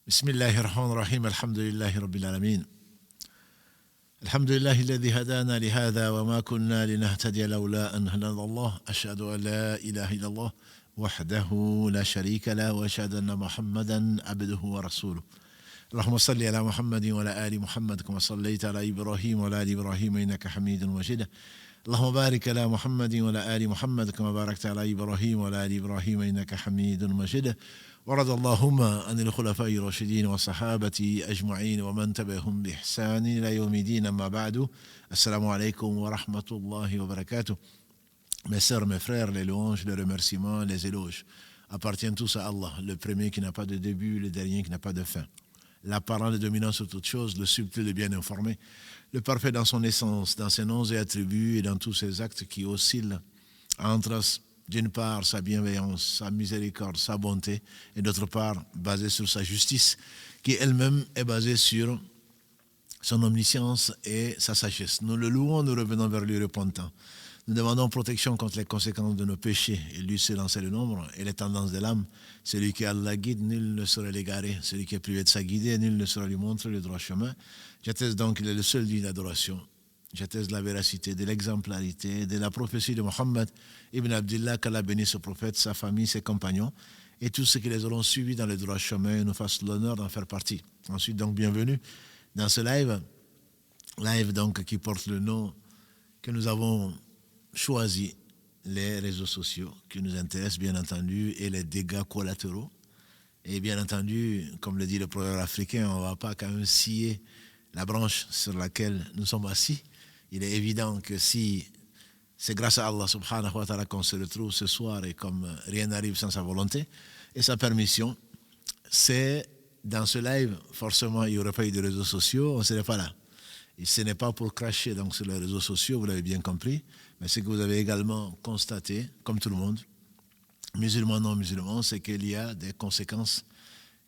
بسم الله الرحمن الرحيم الحمد لله رب العالمين الحمد لله الذي هدانا لهذا وما كنا لنهتدي لولا أن هدانا الله أشهد أن لا إله إلا الله وحده لا شريك له وأشهد أن محمدا عبده ورسوله اللهم صل على محمد وعلى آل محمد كما صليت على إبراهيم وعلى آل إبراهيم إنك حميد مجيد اللهم بارك على محمد وعلى آل محمد كما باركت على إبراهيم وعلى آل إبراهيم إنك حميد مجيد ورضى اللهم عن الخلفاء الراشدين والصحابة أجمعين ومن تبعهم بإحسان إلى يوم الدين أما بعد السلام عليكم ورحمة الله وبركاته. Mes sœurs, mes frères, les louanges, les remerciements, les éloges appartiennent tous à Allah, le premier qui n'a pas de début, le dernier qui n'a pas de fin. L'apparent, le dominant sur toute chose, le subtil, le bien informé, le parfait dans son essence, dans ses noms et attributs et dans tous ses actes qui oscillent entre, d'une part, sa bienveillance, sa miséricorde, sa bonté, et d'autre part, basé sur sa justice, qui elle-même est basée sur son omniscience et sa sagesse. Nous le louons, nous revenons vers lui repentant. Nous demandons protection contre les conséquences de nos péchés, et lui seul en sait le nombre, et les tendances de l'âme. Celui qui Allah guide, nul ne saurait l'égarer. Celui qui est privé de sa guidée, nul ne saurait lui montrer le droit chemin. J'atteste donc qu'il est le seul digne d'adoration. J'atteste de la véracité, de l'exemplarité, de la prophétie de Mohammed ibn Abdillah, qu'Allah bénisse ce prophète, sa famille, ses compagnons, et tous ceux qui les auront suivis dans le droit chemin et nous fassent l'honneur d'en faire partie. Ensuite, donc, bienvenue dans ce live donc qui porte le nom que nous avons choisi, les réseaux sociaux qui nous intéressent bien entendu et les dégâts collatéraux. Et bien entendu, comme le dit le proverbe africain, on ne va pas quand même scier la branche sur laquelle nous sommes assis. Il est évident que si c'est grâce à Allah subhanahu wa ta'ala qu'on se retrouve ce soir et comme rien n'arrive sans sa volonté et sa permission, c'est dans ce live, forcément il n'y aurait pas eu de réseaux sociaux, on ne serait pas là. Et ce n'est pas pour cracher donc, sur les réseaux sociaux, vous l'avez bien compris, mais ce que vous avez également constaté, comme tout le monde, musulmans, non musulmans, c'est qu'il y a des conséquences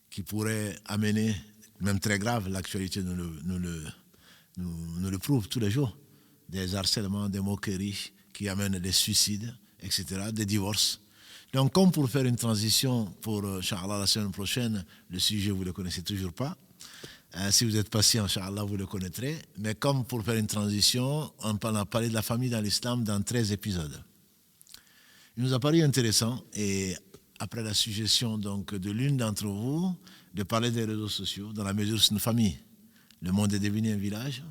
qui pourraient amener, même très graves, l'actualité nous le prouve tous les jours, des harcèlements, des moqueries qui amènent des suicides, etc., des divorces. Donc, comme pour faire une transition pour, Inch'Allah, la semaine prochaine, le sujet, vous ne le connaissez toujours pas. Si vous êtes patient, Inch'Allah, vous le connaîtrez. Mais comme pour faire une transition, on a parlé de la famille dans l'islam dans 13 épisodes. Il nous a paru intéressant, et après la suggestion donc, de l'une d'entre vous, de parler des réseaux sociaux, dans la mesure où c'est une famille. Le monde est devenu un village,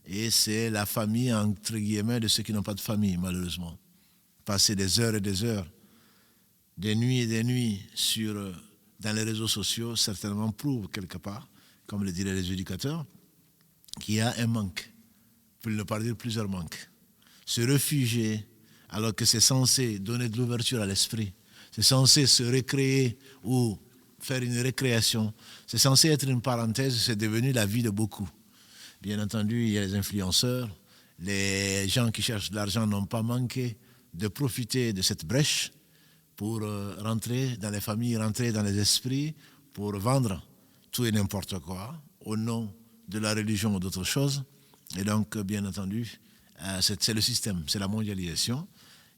et c'est la famille, entre guillemets, de ceux qui n'ont pas de famille, malheureusement. Passer des heures et des heures, des nuits et des nuits dans les réseaux sociaux, certainement prouve quelque part, comme le diraient les éducateurs, qu'il y a un manque, pour ne pas dire plusieurs manques. Se réfugier, alors que c'est censé donner de l'ouverture à l'esprit, c'est censé se récréer ou faire une récréation, c'est censé être une parenthèse, c'est devenu la vie de beaucoup. Bien entendu, il y a les influenceurs, les gens qui cherchent de l'argent n'ont pas manqué de profiter de cette brèche pour rentrer dans les familles, rentrer dans les esprits, pour vendre tout et n'importe quoi, au nom de la religion ou d'autres choses. Et donc, bien entendu, c'est le système, c'est la mondialisation.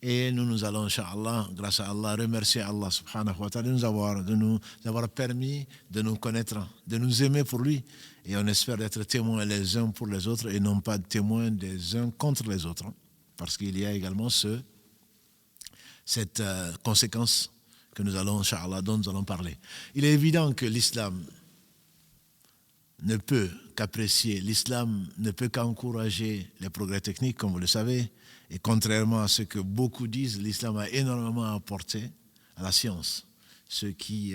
Et nous allons, Inch'Allah, grâce à Allah, remercier Allah subhanahu wa ta'ala de nous avoir permis de nous connaître, de nous aimer pour lui. Et on espère être témoins les uns pour les autres et non pas témoins des uns contre les autres. Parce qu'il y a également cette conséquence que nous allons, Inch'Allah, dont nous allons parler. Il est évident que l'islam ne peut qu'apprécier, l'islam ne peut qu'encourager les progrès techniques, comme vous le savez, et contrairement à ce que beaucoup disent, l'islam a énormément apporté à la science. Ceux qui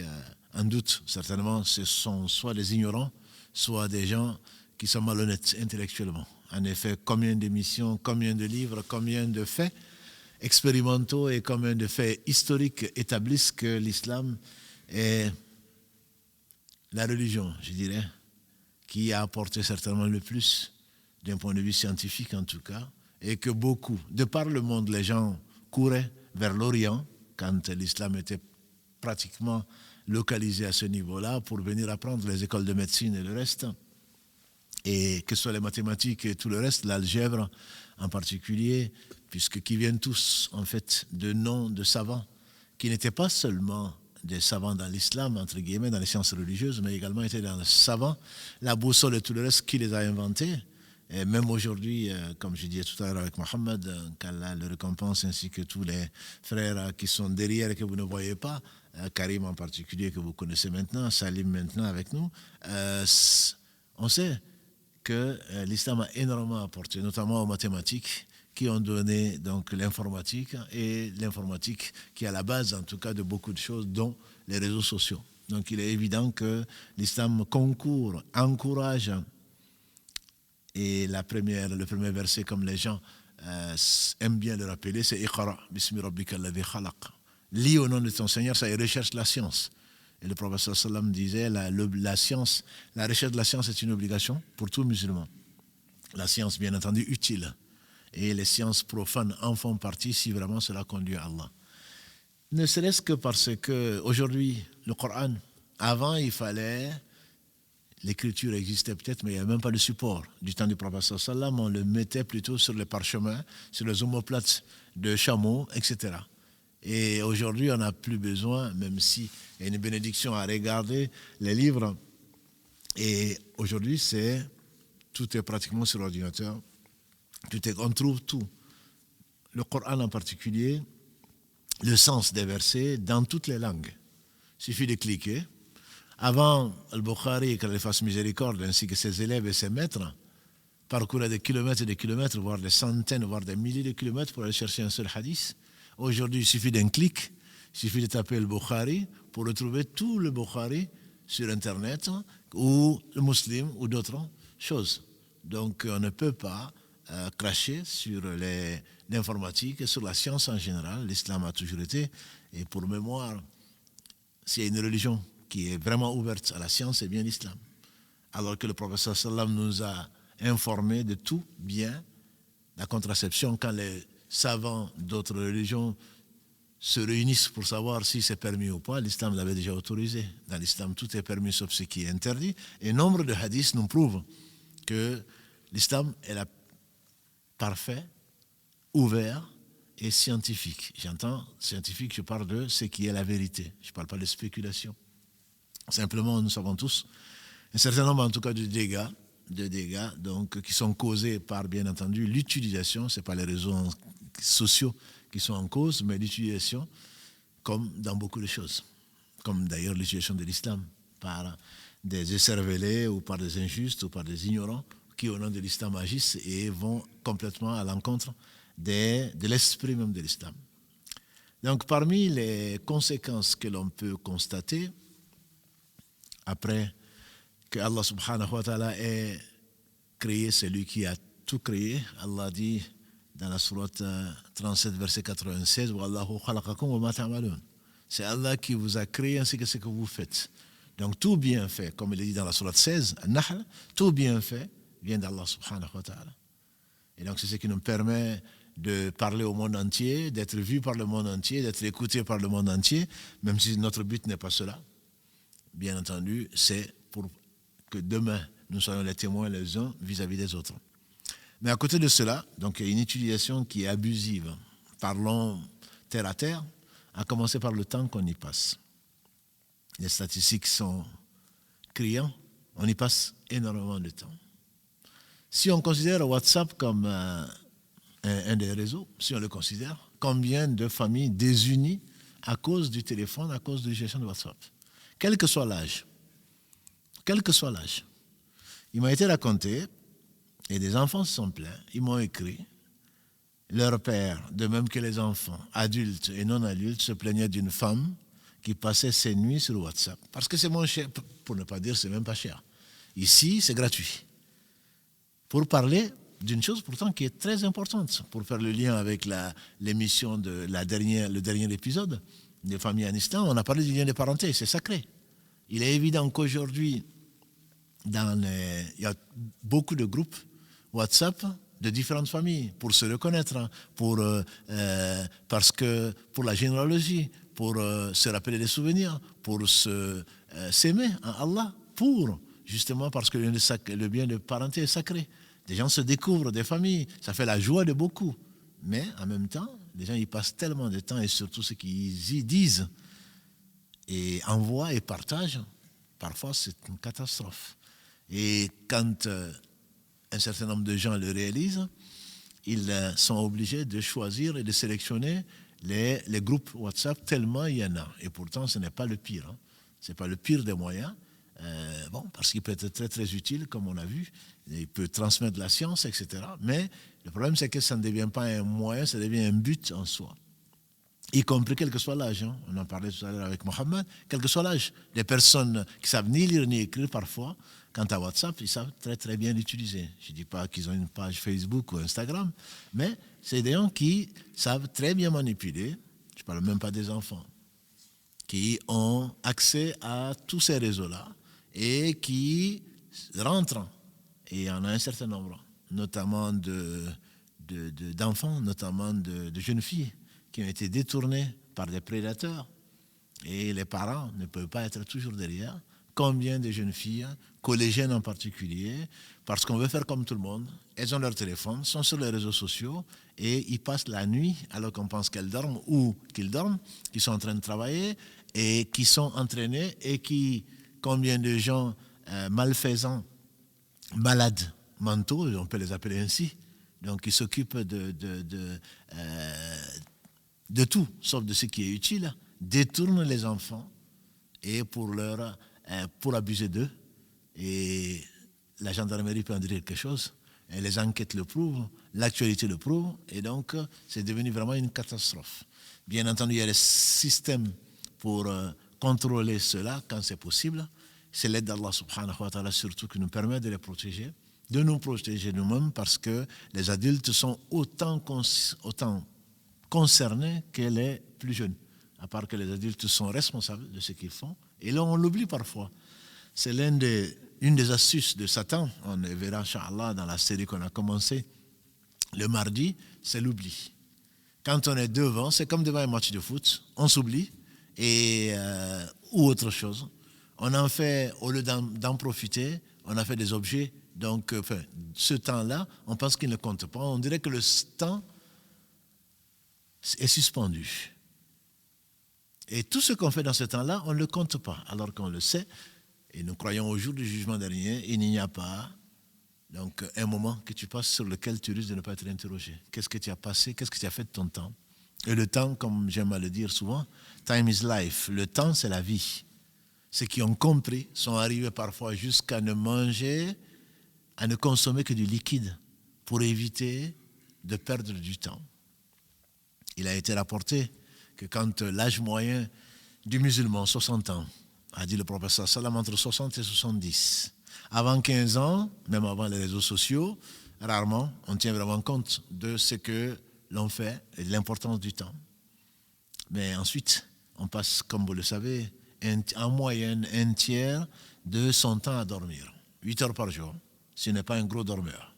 en doutent, certainement, ce sont soit des ignorants, soit des gens qui sont malhonnêtes intellectuellement. En effet, combien d'émissions, combien de livres, combien de faits expérimentaux et combien de faits historiques établissent que l'islam est la religion, je dirais, qui a apporté certainement le plus, d'un point de vue scientifique en tout cas, et que beaucoup, de par le monde, les gens couraient vers l'Orient, quand l'islam était pratiquement localisé à ce niveau-là, pour venir apprendre les écoles de médecine et le reste, et que ce soit les mathématiques et tout le reste, l'algèbre en particulier, qui viennent tous, en fait, de noms de savants, qui n'étaient pas seulement des savants dans l'islam, entre guillemets, dans les sciences religieuses, mais également étaient des savants, la boussole et tout le reste, qui les a inventés. Et même aujourd'hui, comme je disais tout à l'heure avec Mohamed, qu'Allah le récompense, ainsi que tous les frères qui sont derrière et que vous ne voyez pas, Karim en particulier, que vous connaissez maintenant, Salim maintenant avec nous, on sait que l'islam a énormément apporté, notamment aux mathématiques, qui ont donné donc l'informatique, et l'informatique qui est à la base, en tout cas, de beaucoup de choses, dont les réseaux sociaux. Donc il est évident que l'islam concourt, encourage, et le premier verset, comme les gens aiment bien le rappeler, c'est Iqra, bismi rabbika alladhi khalaq. Lis au nom de ton Seigneur, ça y recherche la science. Et le prophète sallam disait, la science, la recherche de la science est une obligation pour tout musulman. La science, bien entendu, utile. Et les sciences profanes en font partie si vraiment cela conduit à Allah. Ne serait-ce que parce que aujourd'hui, le Coran, avant il fallait, l'écriture existait peut-être, mais il n'y avait même pas de support. Du temps du prophète sallam, on le mettait plutôt sur les parchemins, sur les omoplates de chameaux, etc. Et aujourd'hui, on n'a plus besoin, même s'il y a une bénédiction à regarder les livres. Et aujourd'hui, tout est pratiquement sur l'ordinateur. On trouve tout. Le Coran en particulier, le sens des versets dans toutes les langues. Il suffit de cliquer. Avant, Al-Bukhari, qu'Allah fasse miséricorde, ainsi que ses élèves et ses maîtres, parcouraient des kilomètres et des kilomètres, voire des centaines, voire des milliers de kilomètres pour aller chercher un seul hadith. Aujourd'hui, il suffit d'un clic, il suffit de taper Al-Bukhari pour retrouver tout le Bukhari sur Internet, ou le Muslim, ou d'autres choses. Donc, on ne peut pas cracher sur l'informatique et sur la science en général. L'islam a toujours été, et pour mémoire, s'il y a une religion qui est vraiment ouverte à la science, c'est bien l'islam. Alors que le prophète sallam nous a informés de tout bien, la contraception, quand les savants d'autres religions se réunissent pour savoir si c'est permis ou pas, l'islam l'avait déjà autorisé. Dans l'islam, tout est permis sauf ce qui est interdit. Et nombre de hadiths nous prouvent que l'islam est parfait, ouvert et scientifique. J'entends scientifique, je parle de ce qui est la vérité. Je ne parle pas de spéculation. Simplement, nous savons tous un certain nombre, en tout cas, de dégâts donc, qui sont causés par, bien entendu, l'utilisation, ce n'est pas les réseaux sociaux qui sont en cause, mais l'utilisation, comme dans beaucoup de choses, comme d'ailleurs l'utilisation de l'islam, par des écervelés ou par des injustes ou par des ignorants qui, au nom de l'islam, agissent et vont complètement à l'encontre de l'esprit même de l'islam. Donc, parmi les conséquences que l'on peut constater, après que Allah subhanahu wa ta'ala ait créé, c'est lui qui a tout créé, Allah dit dans la sourate 37, verset 96, Wallahu khalaqakum wa ma ta'malun. C'est Allah qui vous a créé ainsi que ce que vous faites. Donc tout bien fait, comme il est dit dans la sourate 16, An-Nahl, tout bien fait vient d'Allah subhanahu wa ta'ala. Et donc c'est ce qui nous permet de parler au monde entier, d'être vu par le monde entier, d'être écouté par le monde entier, même si notre but n'est pas cela. Bien entendu, c'est pour que demain, nous soyons les témoins les uns vis-à-vis des autres. Mais à côté de cela, donc, il y a une utilisation qui est abusive. Parlons terre à terre, à commencer par le temps qu'on y passe. Les statistiques sont criantes, on y passe énormément de temps. Si on considère WhatsApp comme un des réseaux, si on le considère, combien de familles désunies à cause du téléphone, à cause de l'utilisation de WhatsApp? Quel que soit l'âge. Il m'a été raconté, et des enfants se sont plaints, ils m'ont écrit, leur père, de même que les enfants, adultes et non adultes, se plaignaient d'une femme qui passait ses nuits sur WhatsApp. Parce que c'est moins cher, pour ne pas dire c'est même pas cher. Ici, c'est gratuit. Pour parler d'une chose pourtant qui est très importante, pour faire le lien avec l'émission de le dernier épisode des familles en islam, on a parlé du lien de parenté, c'est sacré. Il est évident qu'aujourd'hui, il y a beaucoup de groupes WhatsApp de différentes familles pour se reconnaître, parce que pour la généalogie, pour se rappeler des souvenirs, pour s'aimer en Allah, justement parce que le bien de parenté est sacré. Des gens se découvrent, des familles, ça fait la joie de beaucoup. Mais en même temps, les gens y passent tellement de temps, et surtout ceux qui y disent et envoie et partage, parfois c'est une catastrophe. Et quand un certain nombre de gens le réalisent, ils sont obligés de choisir et de sélectionner les groupes WhatsApp tellement il y en a. Et pourtant, ce n'est pas le pire. Hein. Ce n'est pas le pire des moyens. Parce qu'il peut être très très utile, comme on a vu. Il peut transmettre de la science, etc. Mais le problème, c'est que ça ne devient pas un moyen, ça devient un but en soi. Y compris quel que soit l'âge. Hein. On en parlait tout à l'heure avec Mohamed. Quel que soit l'âge. Les personnes qui savent ni lire ni écrire parfois, quant à WhatsApp, ils savent très très bien l'utiliser. Je ne dis pas qu'ils ont une page Facebook ou Instagram, mais c'est des gens qui savent très bien manipuler. Je ne parle même pas des enfants, qui ont accès à tous ces réseaux-là et qui rentrent. Et il y en a un certain nombre, notamment d'enfants, notamment de jeunes filles, qui ont été détournés par des prédateurs et les parents ne peuvent pas être toujours derrière. Combien de jeunes filles, collégiennes en particulier, parce qu'on veut faire comme tout le monde, elles ont leur téléphone, sont sur les réseaux sociaux et ils passent la nuit alors qu'on pense qu'elles dorment ou qu'ils dorment, qu'ils sont en train de travailler et qui sont entraînés et qui, combien de gens malfaisants, malades mentaux, on peut les appeler ainsi, donc ils s'occupent de tout, sauf de ce qui est utile, détournent les enfants et pour abuser d'eux. Et la gendarmerie peut en dire quelque chose. Et les enquêtes le prouvent, l'actualité le prouve, et donc c'est devenu vraiment une catastrophe. Bien entendu, il y a des systèmes pour contrôler cela quand c'est possible. C'est l'aide d'Allah subhanahu wa ta'ala surtout qui nous permet de les protéger, de nous protéger nous-mêmes, parce que les adultes sont autant concernés que les plus jeunes, à part que les adultes sont responsables de ce qu'ils font. Et là, on l'oublie parfois. C'est une des astuces de Satan. On le verra, Inch'Allah, dans la série qu'on a commencé le mardi, c'est l'oubli. Quand on est devant, c'est comme devant un match de foot, on s'oublie, ou autre chose. On en fait, au lieu d'en profiter, on a fait des objets. Donc, ce temps-là, on pense qu'il ne compte pas. On dirait que le temps est suspendu. Et tout ce qu'on fait dans ce temps-là, on ne le compte pas, alors qu'on le sait. Et nous croyons au jour du jugement dernier, il n'y a pas donc un moment que tu passes sur lequel tu risques de ne pas être interrogé. Qu'est-ce que tu as passé, qu'est-ce que tu as fait de ton temps? Et le temps, comme j'aime à le dire souvent, time is life. Le temps, c'est la vie. Ceux qui ont compris sont arrivés parfois jusqu'à ne manger, à ne consommer que du liquide pour éviter de perdre du temps. Il a été rapporté que quand l'âge moyen du musulman, 60 ans, a dit le professeur Salam, entre 60 et 70. Avant 15 ans, même avant les réseaux sociaux, rarement on tient vraiment compte de ce que l'on fait et de l'importance du temps. Mais ensuite, on passe, comme vous le savez, en moyenne un tiers de son temps à dormir. 8 heures par jour, ce n'est pas un gros dormeur.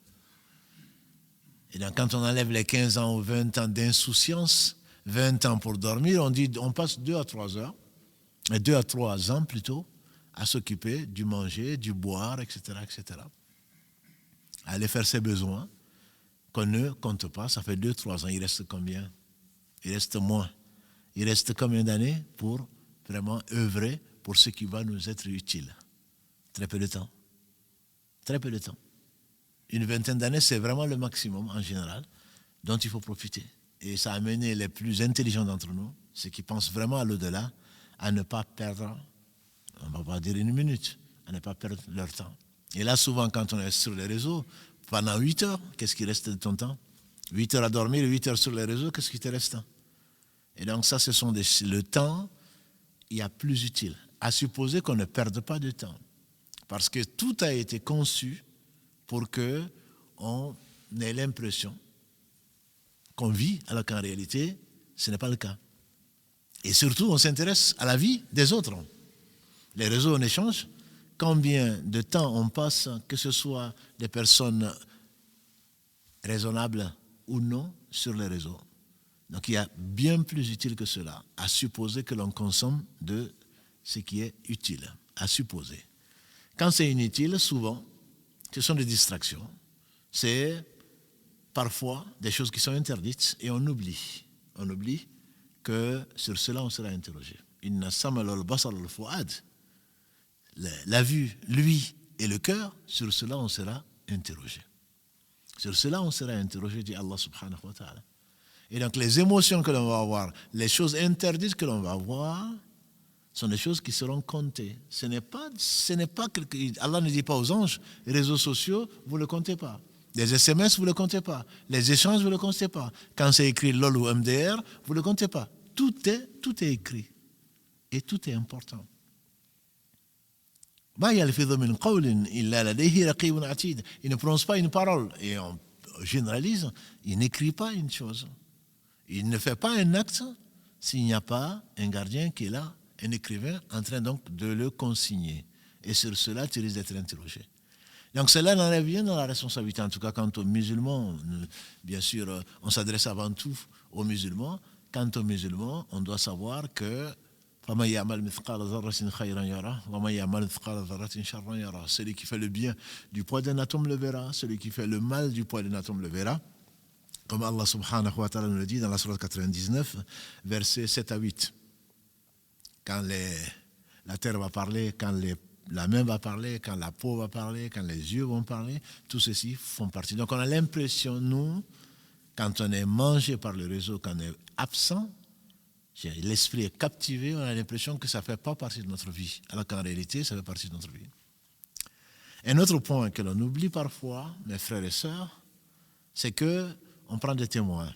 Et donc, quand on enlève les 15 ans ou 20 ans d'insouciance, 20 ans pour dormir, on passe 2 à 3 heures, 2 à 3 ans plutôt, à s'occuper du manger, du boire, etc., etc. À aller faire ses besoins, qu'on ne compte pas, ça fait 2-3 ans. Il reste combien? Il reste moins. Il reste combien d'années pour vraiment œuvrer pour ce qui va nous être utile? Très peu de temps. Très peu de temps. Une vingtaine d'années, c'est vraiment le maximum en général dont il faut profiter. Et ça a amené les plus intelligents d'entre nous, ceux qui pensent vraiment à l'au-delà, à ne pas perdre, on ne va pas dire une minute, à ne pas perdre leur temps. Et là, souvent, quand on est sur les réseaux, pendant 8 heures, qu'est-ce qui reste de ton temps? 8 heures à dormir, 8 heures sur les réseaux, qu'est-ce qui te reste? Et donc ça, ce sont le temps, il y a plus utile. À supposer qu'on ne perde pas de temps. Parce que tout a été conçu pour qu'on ait l'impression qu'on vit, alors qu'en réalité, ce n'est pas le cas. Et surtout, on s'intéresse à la vie des autres. Les réseaux en échange, combien de temps on passe, que ce soit des personnes raisonnables ou non, sur les réseaux. Donc il y a bien plus utile que cela, à supposer que l'on consomme de ce qui est utile, à supposer. Quand c'est inutile, souvent, ce sont des distractions. C'est parfois des choses qui sont interdites et on oublie. On oublie que sur cela, on sera interrogé. Inna samal al-basar al-fuad. La vue, lui et le cœur, sur cela on sera interrogé. Sur cela on sera interrogé, dit Allah subhanahu wa ta'ala. Et donc les émotions que l'on va avoir, les choses interdites que l'on va avoir, sont des choses qui seront comptées. Ce n'est pas Allah ne dit pas aux anges, les réseaux sociaux, vous ne le comptez pas. Les SMS, vous ne le comptez pas. Les échanges, vous ne le comptez pas. Quand c'est écrit LOL ou MDR, vous ne le comptez pas. Tout est écrit. Et tout est important. Il ne prononce pas une parole. Et on généralise, il n'écrit pas une chose. Il ne fait pas un acte s'il n'y a pas un gardien qui est là, un écrivain en train donc de le consigner. Et sur cela, tu risques d'être interrogé. Donc cela n'enlève rien dans la responsabilité, en tout cas quant aux musulmans. Bien sûr, on s'adresse avant tout aux musulmans. Quant aux musulmans, on doit savoir que celui qui fait le bien du poids d'un atome le verra, celui qui fait le mal du poids d'un atome le verra. Comme Allah subhanahu wa ta'ala nous le dit dans la sourate 99, versets 7 à 8. Quand la terre va parler, quand la main va parler, quand la peau va parler, quand les yeux vont parler, tout ceci font partie. Donc on a l'impression, nous, quand on est mangé par le réseau, quand on est absent, l'esprit est captivé, on a l'impression que ça ne fait pas partie de notre vie, alors qu'en réalité, ça fait partie de notre vie. Un autre point que l'on oublie parfois, mes frères et sœurs, c'est qu'on prend des témoins.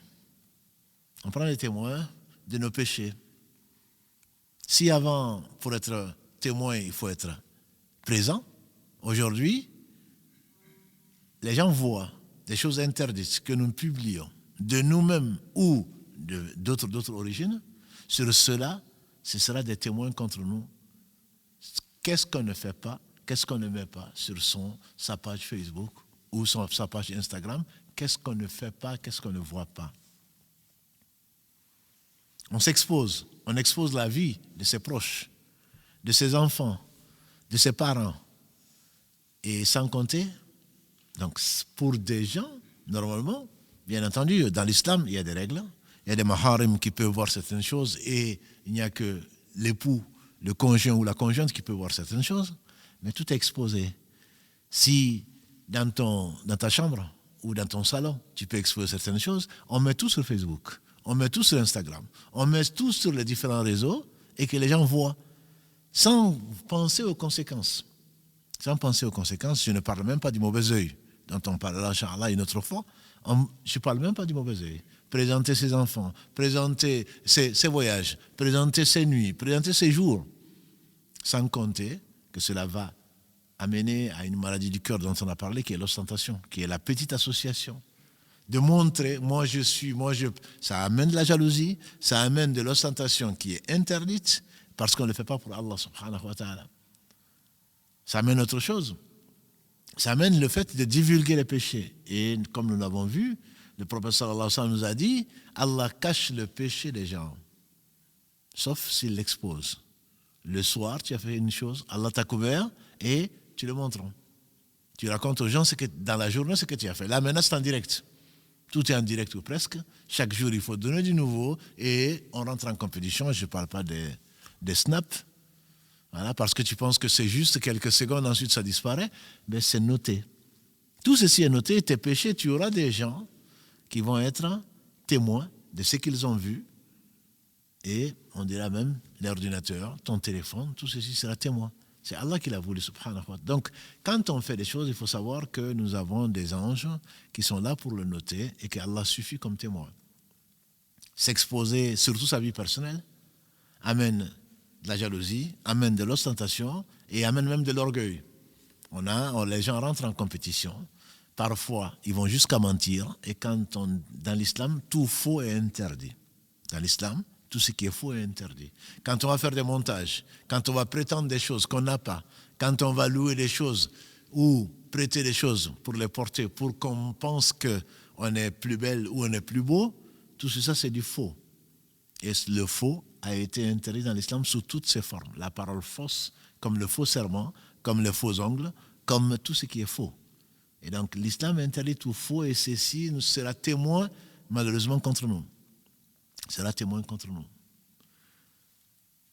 On prend des témoins de nos péchés. Si avant, pour être témoin, il faut être présent, aujourd'hui, les gens voient des choses interdites que nous publions de nous-mêmes ou d'autres origines. Sur cela, ce sera des témoins contre nous. Qu'est-ce qu'on ne fait pas, qu'est-ce qu'on ne met pas sur sa page Facebook ou sa page Instagram? Qu'est-ce qu'on ne fait pas, qu'est-ce qu'on ne voit pas? On s'expose, on expose la vie de ses proches, de ses enfants, de ses parents. Et sans compter, donc pour des gens, normalement, bien entendu, dans l'islam, il y a des règles. Il y a des maharim qui peuvent voir certaines choses et il n'y a que l'époux, le conjoint ou la conjointe qui peut voir certaines choses. Mais tout est exposé. Si dans ta chambre ou dans ton salon, tu peux exposer certaines choses, on met tout sur Facebook, on met tout sur Instagram, on met tout sur les différents réseaux et que les gens voient sans penser aux conséquences. Sans penser aux conséquences, je ne parle même pas du mauvais œil dont on parlera, Inch'Allah, une autre fois. Je ne parle même pas du mauvais œil. Présenter ses enfants, présenter ses voyages, présenter ses nuits, présenter ses jours, sans compter que cela va amener à une maladie du cœur dont on a parlé, qui est l'ostentation, qui est la petite association. De montrer, ça amène de la jalousie, ça amène de l'ostentation qui est interdite, parce qu'on ne le fait pas pour Allah subhanahu wa ta'ala. Ça amène autre chose. Ça amène le fait de divulguer les péchés. Et comme nous l'avons vu, le prophète sallallahu alayhi wa sallam nous a dit, Allah cache le péché des gens, sauf s'il l'expose. Le soir, tu as fait une chose, Allah t'a couvert et tu le montres. Tu racontes aux gens dans la journée ce que tu as fait. Là, maintenant, c'est en direct. Tout est en direct ou presque. Chaque jour, il faut donner du nouveau et on rentre en compétition. Je ne parle pas des snaps. Voilà, parce que tu penses que c'est juste quelques secondes, ensuite ça disparaît. Mais c'est noté. Tout ceci est noté. Tes péchés, tu auras des gens qui vont être témoins de ce qu'ils ont vu. Et on dira même l'ordinateur, ton téléphone, tout ceci sera témoin. C'est Allah qui l'a voulu, subhanahu wa ta'ala. Donc, quand on fait des choses, il faut savoir que nous avons des anges qui sont là pour le noter et qu'Allah suffit comme témoin. S'exposer, surtout sa vie personnelle, amène de la jalousie, amène de l'ostentation et amène même de l'orgueil. Les gens rentrent en compétition. Parfois, ils vont jusqu'à mentir. Et dans l'islam, tout faux est interdit. Dans l'islam, tout ce qui est faux est interdit. Quand on va faire des montages, quand on va prétendre des choses qu'on n'a pas, quand on va louer des choses ou prêter des choses pour les porter, pour qu'on pense qu'on est plus belle ou on est plus beau, tout ça c'est du faux. Et le faux a été interdit dans l'islam sous toutes ses formes. La parole fausse, comme le faux serment, comme les faux ongles, comme tout ce qui est faux. Et donc l'islam interdit tout faux et ceci sera témoin malheureusement contre nous. Sera témoin contre nous.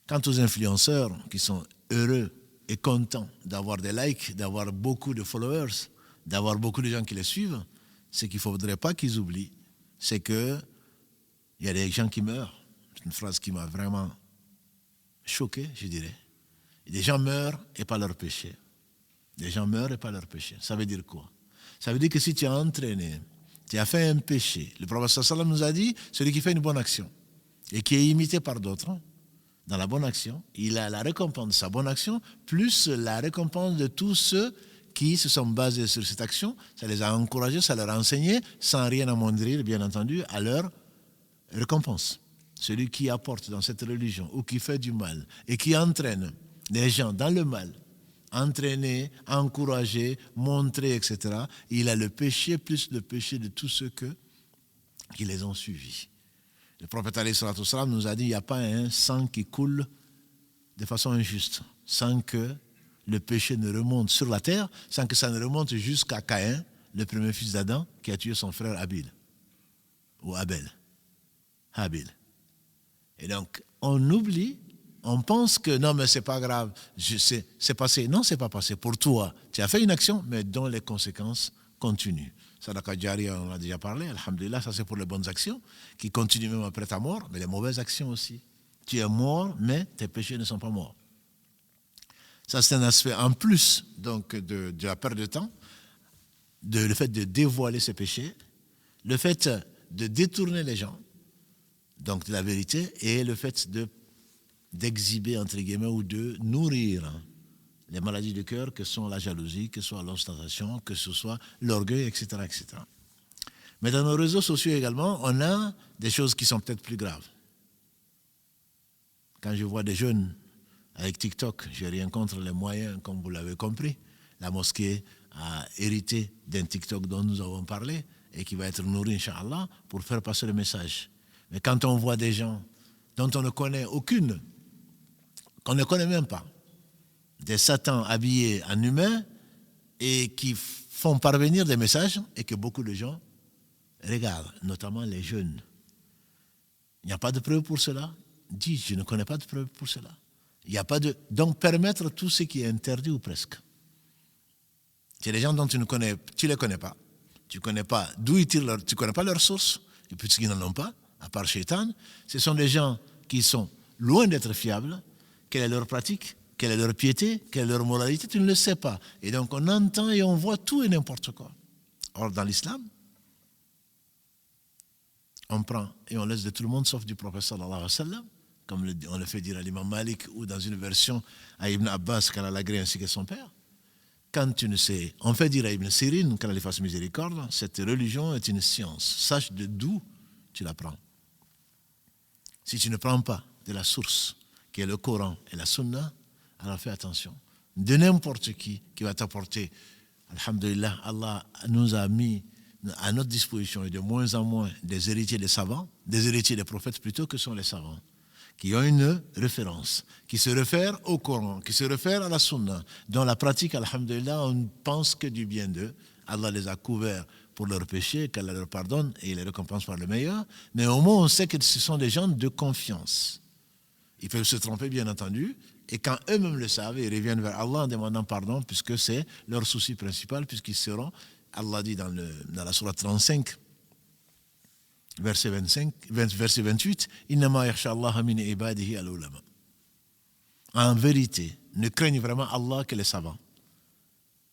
Quant aux influenceurs qui sont heureux et contents d'avoir des likes, d'avoir beaucoup de followers, d'avoir beaucoup de gens qui les suivent, ce qu'il ne faudrait pas qu'ils oublient, c'est qu'il y a des gens qui meurent. C'est une phrase qui m'a vraiment choqué, je dirais. Des gens meurent et pas leur péché. Des gens meurent et pas leur péché. Ça veut dire quoi? Ça veut dire que si tu as entraîné, tu as fait un péché, le prophète sallam nous a dit, celui qui fait une bonne action et qui est imité par d'autres, dans la bonne action, il a la récompense de sa bonne action, plus la récompense de tous ceux qui se sont basés sur cette action. Ça les a encouragés, ça leur a enseigné, sans rien amoindrir, bien entendu, à leur récompense. Celui qui apporte dans cette religion ou qui fait du mal et qui entraîne les gens dans le mal, entraîner, encourager, montrer, etc., il a le péché plus le péché de tous ceux qui les ont suivis. Le prophète alayhi salatu wassalam nous a dit, il n'y a pas un sang qui coule de façon injuste, sans que le péché ne remonte sur la terre, sans que ça ne remonte jusqu'à Caïn, le premier fils d'Adam, qui a tué son frère Abel. Et donc, on oublie, on pense que non, mais c'est pas grave, c'est passé. Non, c'est pas passé. Pour toi, tu as fait une action, mais dont les conséquences continuent. Sadaqa Jariya, on en a déjà parlé, alhamdulillah, ça c'est pour les bonnes actions, qui continuent même après ta mort, mais les mauvaises actions aussi. Tu es mort, mais tes péchés ne sont pas morts. Ça, c'est un aspect en plus donc, de la perte de temps, le fait de dévoiler ses péchés, le fait de détourner les gens, donc de la vérité, et le fait d'exhiber, entre guillemets, ou de nourrir les maladies du cœur, que sont la jalousie, que ce soit l'ostentation, que ce soit l'orgueil, etc., etc. Mais dans nos réseaux sociaux également, on a des choses qui sont peut-être plus graves. Quand je vois des jeunes avec TikTok, je n'ai rien contre les moyens, comme vous l'avez compris. La mosquée a hérité d'un TikTok dont nous avons parlé et qui va être nourri, Inch'Allah, pour faire passer le message. Mais quand on voit des gens dont on ne connaît aucune, qu'on ne connaît même pas, des satans habillés en humains et qui font parvenir des messages et que beaucoup de gens regardent, notamment les jeunes. Il n'y a pas de preuve pour cela. Dis, je ne connais pas de preuve pour cela. Il n'y a pas de... Donc, permettre tout ce qui est interdit ou presque. C'est des gens dont tu ne les connais pas. Tu ne connais pas d'où ils tirent tu ne connais pas leur source, et puisqu'ils n'en ont pas, à part Shaitan. Ce sont des gens qui sont loin d'être fiables. Quelle est leur pratique? Quelle est leur piété? Quelle est leur moralité? Tu ne le sais pas. Et donc, on entend et on voit tout et n'importe quoi. Or, dans l'islam, on prend et on laisse de tout le monde sauf du prophète sallallahu alayhi wa sallam, comme on le fait dire à l'imam Malik ou dans une version à Ibn Abbas, Kalalagré ainsi que son père. Quand tu ne sais, on fait dire à Ibn Sirin, qu'Allah lui fasse miséricorde, cette religion est une science. Sache de d'où tu la prends. Si tu ne prends pas de la source, qui est le Coran et la Sunna, alors fais attention. De n'importe qui va t'apporter, alhamdulillah, Allah nous a mis à notre disposition et de moins en moins des héritiers des savants, des héritiers des prophètes plutôt que sont les savants, qui ont une référence, qui se réfèrent au Coran, qui se réfèrent à la Sunna, dont la pratique, alhamdulillah, on ne pense que du bien d'eux. Allah les a couverts pour leurs péchés, qu'Allah leur pardonne et les récompense par le meilleur, mais au moins on sait que ce sont des gens de confiance. Ils peuvent se tromper, bien entendu, et quand eux-mêmes le savent, ils reviennent vers Allah en demandant pardon, puisque c'est leur souci principal, puisqu'ils seront, Allah dit dans la sourate 35, verset 28, Innama yakhsha Allah min ibadihi al-ulama. En vérité, ne craignent vraiment Allah que les savants.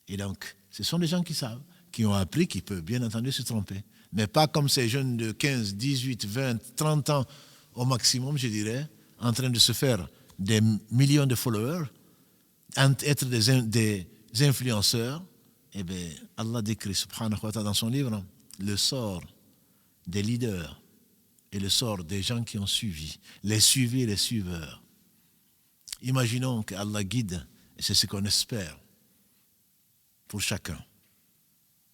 Et donc, ce sont des gens qui savent, qui ont appris, qui peuvent bien entendu se tromper. Mais pas comme ces jeunes de 15, 18, 20, 30 ans au maximum, je dirais, en train de se faire des millions de followers, être des influenceurs. Eh bien, Allah décrit, subhanahu wa ta'ala, dans son livre, le sort des leaders et le sort des gens qui ont suivi, les suivis et les suiveurs. Imaginons qu'Allah guide, et c'est ce qu'on espère pour chacun,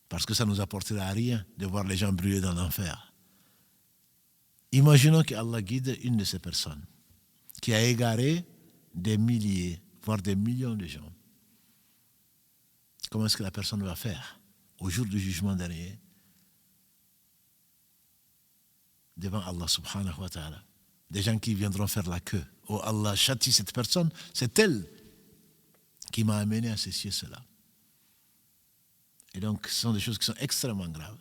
parce que ça ne nous apportera rien de voir les gens brûler dans l'enfer. Imaginons qu'Allah guide une de ces personnes qui a égaré des milliers, voire des millions de gens. Comment est-ce que la personne va faire au jour du jugement dernier devant Allah subhanahu wa ta'ala? Des gens qui viendront faire la queue où Allah châtie cette personne, c'est elle qui m'a amené à ceci et cela. Et donc, ce sont des choses qui sont extrêmement graves.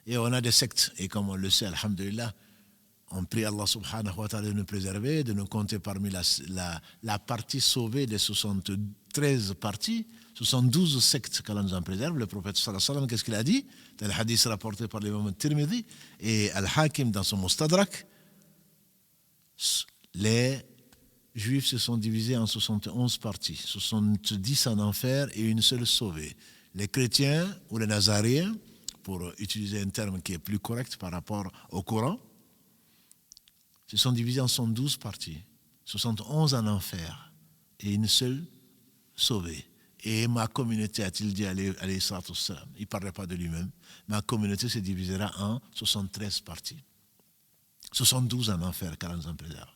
Et on a des sectes, et comme on le sait, alhamdulillah, on prie Allah subhanahu wa ta'ala de nous préserver, de nous compter parmi la partie sauvée des 73 parties, 72 sectes qu'Allah nous en préserve. Le prophète sallallahu alayhi wa sallam, qu'est-ce qu'il a dit? Dans le hadith rapporté par l'imam Tirmidhi et Al-Hakim dans son Mustadrak, les Juifs se sont divisés en 71 parties, 70 en enfer et une seule sauvée. Les chrétiens ou les nazaréens, pour utiliser un terme qui est plus correct par rapport au Coran, se sont divisés en 112 parties, 71 en enfer et une seule sauvée. Et ma communauté, a-t-il dit, alayhi salatu wassalam, il ne parlait pas de lui-même, ma communauté se divisera en 73 parties. 72 en enfer, car nous en préserve.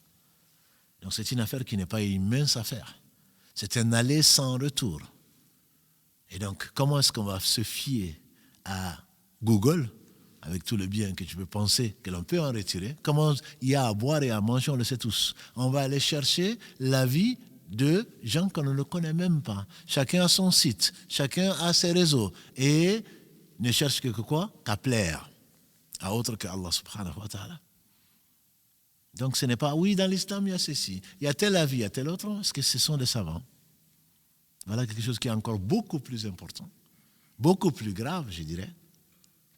Donc c'est une affaire qui n'est pas une mince affaire. C'est un aller sans retour. Et donc, comment est-ce qu'on va se fier à Google, avec tout le bien que tu peux penser que l'on peut en retirer? Comment il y a à boire et à manger, on le sait tous. On va aller chercher l'avis de gens qu'on ne connaît même pas. Chacun a son site, chacun a ses réseaux et ne cherche que quoi? Qu'à plaire à autre que Allah subhanahu wa ta'ala. Donc ce n'est pas, oui, dans l'islam il y a ceci, il y a tel avis, il y a tel autre, parce que ce sont des savants. Voilà quelque chose qui est encore beaucoup plus important, beaucoup plus grave, je dirais,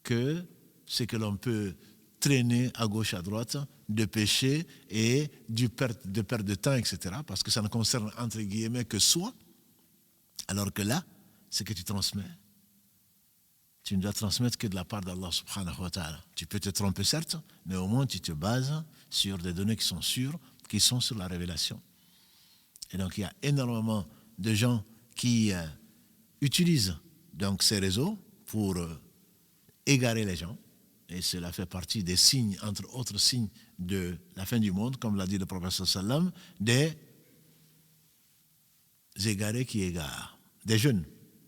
que ce que l'on peut traîner à gauche, à droite, de péché et de perte de temps, etc. Parce que ça ne concerne, entre guillemets, que soi. Alors que là, ce que tu transmets, tu ne dois transmettre que de la part d'Allah subhanahu wa ta'ala. Tu peux te tromper, certes, mais au moins tu te bases sur des données qui sont sûres, qui sont sur la révélation. Et donc il y a énormément de gens qui utilisent donc ces réseaux pour égarer les gens. Et cela fait partie des signes, entre autres signes de la fin du monde, comme l'a dit le prophète sallam, des égarés qui égarent, des jeunes